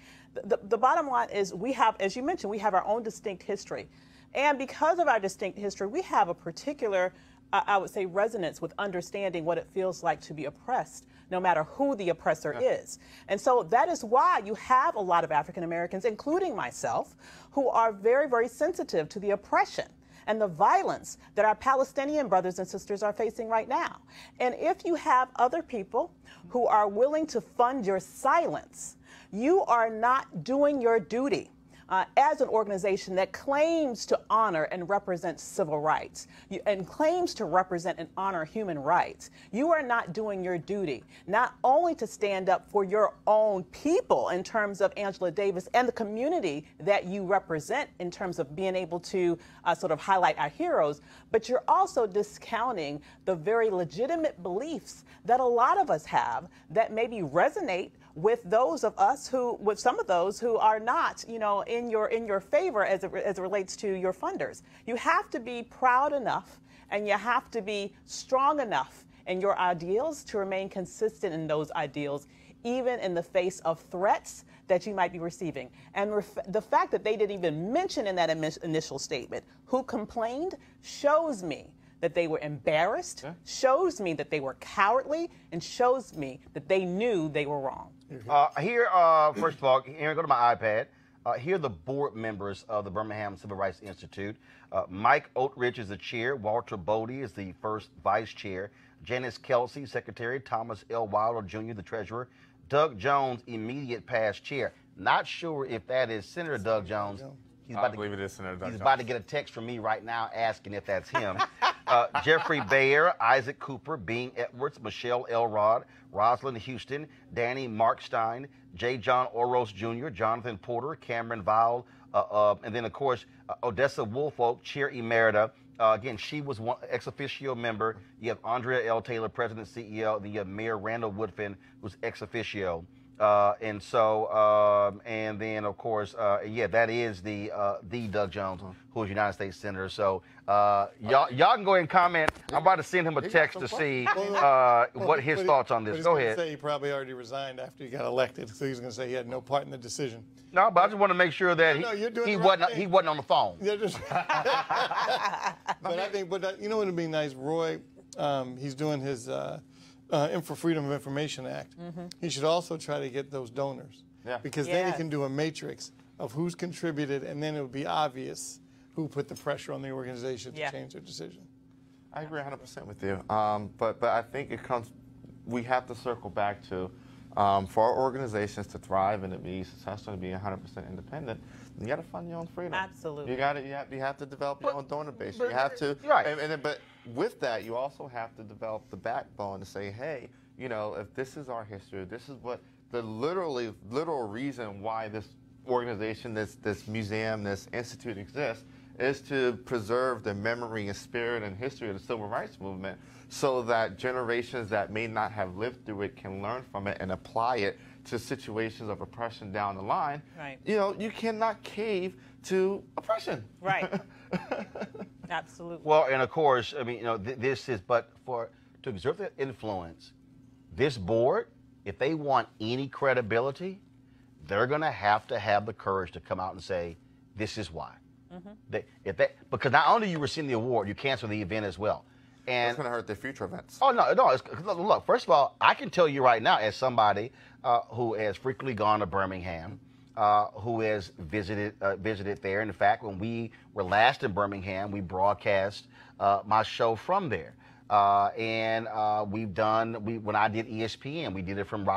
The bottom line is we have, as you mentioned, we have our own distinct history. And because of our distinct history, we have a particular, I would say, resonance with understanding what it feels like to be oppressed, no matter who the oppressor is. And so that is why you have a lot of African Americans, including myself, who are very, very sensitive to the oppression and the violence that our Palestinian brothers and sisters are facing right now. And if you have other people who are willing to fund your silence, you are not doing your duty. As an organization that claims to honor and represent civil rights and claims to represent and honor human rights, you are not doing your duty, not only to stand up for your own people in terms of Angela Davis and the community that you represent in terms of being able to sort of highlight our heroes, but you're also discounting the very legitimate beliefs that a lot of us have that maybe resonate with those of us who, with some of those who are not, you know, in your favor as it relates to your funders. You have to be proud enough and you have to be strong enough in your ideals to remain consistent in those ideals, even in the face of threats that you might be receiving. And the fact that they didn't even mention in that initial statement who complained shows me that they were embarrassed, shows me that they were cowardly, and shows me that they knew they were wrong. Here, first of all, here, go to my iPad. Here are the board members of the Birmingham Civil Rights Institute. Mike Oatridge is the chair. Walter Bodie is the first vice chair. Janice Kelsey, secretary. Thomas L. Wilder, Jr., the treasurer. Doug Jones, immediate past chair. Not sure if that is Senator Doug Jones. I believe it is Senator Doug He's Jones. about to get a text from me right now asking if that's him. Jeffrey Bayer, Isaac Cooper, Bean Edwards, Michelle Elrod, Rosalind Houston, Danny Markstein, J. John Oros Jr., Jonathan Porter, Cameron Vowell, and then, of course, Odessa Woolfolk, Chair Emerita. Again, she was one ex officio member. You have Andrea L. Taylor, President CEO. Then you have Mayor Randall Woodfin, who's ex officio. And then, of course, yeah, that is the Doug Jones, who is United States Senator. So y'all can go ahead and comment. I'm about to send him a text to see what his thoughts on this. Go ahead. Say he probably already resigned after he got elected, so he's going to say he had no part in the decision. No, but I just want to make sure that he wasn't on the phone. Yeah, but I think, you know what would be nice, Roy? He's doing his for Freedom of Information Act. He should also try to get those donors, because then he can do a matrix of who's contributed, and then it would be obvious who put the pressure on the organization to change their decision. I agree 100% with you. But I think we have to circle back to, for our organizations to thrive and to be successful and be 100% independent, you got to fund your own freedom. Absolutely. You have to develop your own donor base. You have to, but with that, you also have to develop the backbone to say, hey, you know, if this is our history, this is what the literal reason why this organization, this museum, this institute exists, is to preserve the memory and spirit and history of the civil rights movement, so that generations that may not have lived through it can learn from it and apply it to situations of oppression down the line. Right. You know, you cannot cave to oppression. Right. Absolutely. Well, and of course, I mean, you know, this is, but to exert that influence, this board, if they want any credibility, they're going to have the courage to come out and say, this is why. Because not only you rescind the award, you cancel the event as well. And it's going to hurt their future events. Oh, no. Look, first of all, I can tell you right now, as somebody who has frequently gone to Birmingham, who has visited there. In fact, when we were last in Birmingham, we broadcast my show from there. When I did ESPN, we did it from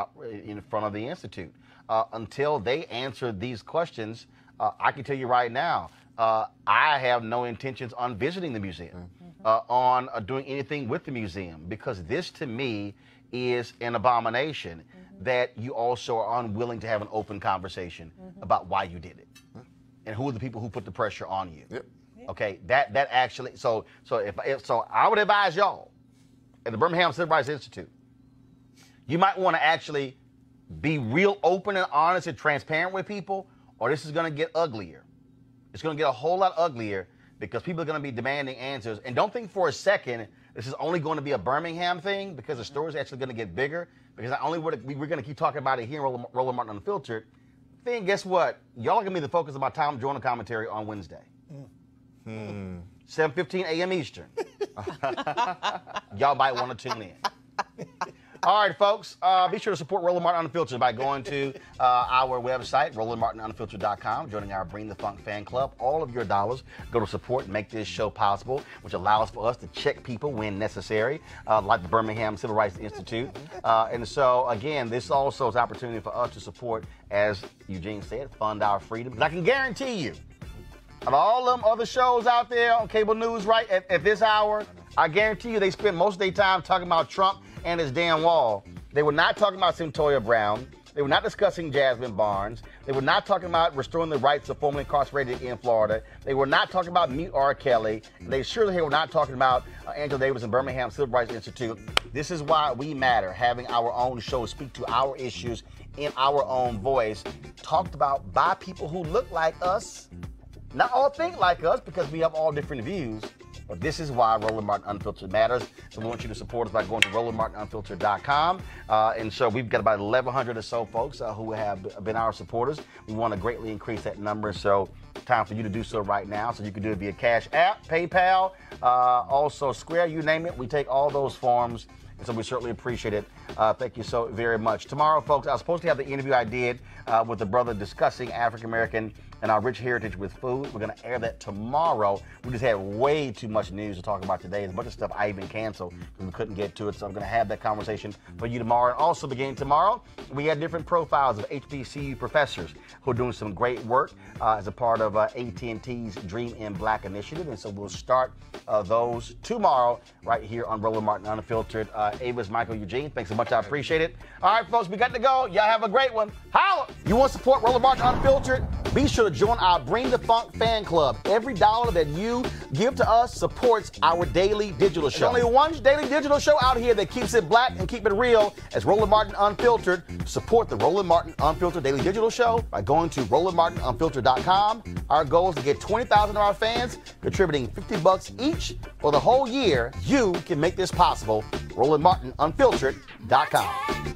in front of the Institute. Until they answered these questions, I can tell you right now, I have no intentions on visiting the museum, on doing anything with the museum, because this to me is an abomination that you also are unwilling to have an open conversation about why you did it and who are the people who put the pressure on you. Yep. Okay, that actually, so I would advise y'all at the Birmingham Civil Rights Institute, you might want to actually be real open and honest and transparent with people, or this is going to get uglier. It's going to get a whole lot uglier because people are going to be demanding answers. And don't think for a second this is only going to be a Birmingham thing, because the story is actually going to get bigger. Because not only we're going to keep talking about it here in Roland Martin Unfiltered, then guess what? Y'all are going to be the focus of my Tom Jordan commentary on Wednesday. 7:15 a.m. Eastern. Y'all might want to tune in. All right, folks, be sure to support Roland Martin Unfiltered by going to our website, RolandMartinUnfiltered.com, joining our Bring the Funk fan club. All of your dollars go to support and make this show possible, which allows for us to check people when necessary, like the Birmingham Civil Rights Institute. And so, again, this also is an opportunity for us to support, as Eugene said, fund our freedom. Because I can guarantee you, of all them other shows out there on cable news right at this hour, I guarantee you they spend most of their time talking about Trump and his damn wall. They were not talking about Cyntoia Brown. They were not discussing Jasmine Barnes. They were not talking about restoring the rights of formerly incarcerated in Florida. They were not talking about Meet R. Kelly. They surely were not talking about Angela Davis and Birmingham Civil Rights Institute. This is why we matter, having our own show speak to our issues in our own voice, talked about by people who look like us. Not all think like us, because we have all different views. But this is why Roland Martin Unfiltered matters. So we want you to support us by going to RolandMartinUnfiltered.com. And so we've got about 1,100 or so folks who have been our supporters. We want to greatly increase that number. So time for you to do so right now. So you can do it via Cash App, PayPal, also Square, you name it. We take all those forms. And so we certainly appreciate it. Thank you so very much. Tomorrow, folks, I was supposed to have the interview I did with the brother discussing African-American and our rich heritage with food. We're going to air that tomorrow. We just had way too much news to talk about today. There's a bunch of stuff I even canceled because we couldn't get to it. So I'm going to have that conversation for you tomorrow. And also beginning tomorrow, we had different profiles of HBCU professors who are doing some great work as a part of AT&T's Dream in Black initiative. And so we'll start those tomorrow right here on Roland Martin Unfiltered. Ava's Michael Eugene, thanks so much. I appreciate it. All right, folks, we got to go. Y'all have a great one. Holla! You want to support Roland Martin Unfiltered? Be sure to join our Bring the Funk fan club. Every dollar that you give to us supports our daily digital show. There's only one daily digital show out here that keeps it black and keep it real as Roland Martin Unfiltered. Support the Roland Martin Unfiltered daily digital show by going to RolandMartinUnfiltered.com. Our goal is to get 20,000 of our fans contributing $50 each for the whole year. You can make this possible. RolandMartinUnfiltered.com.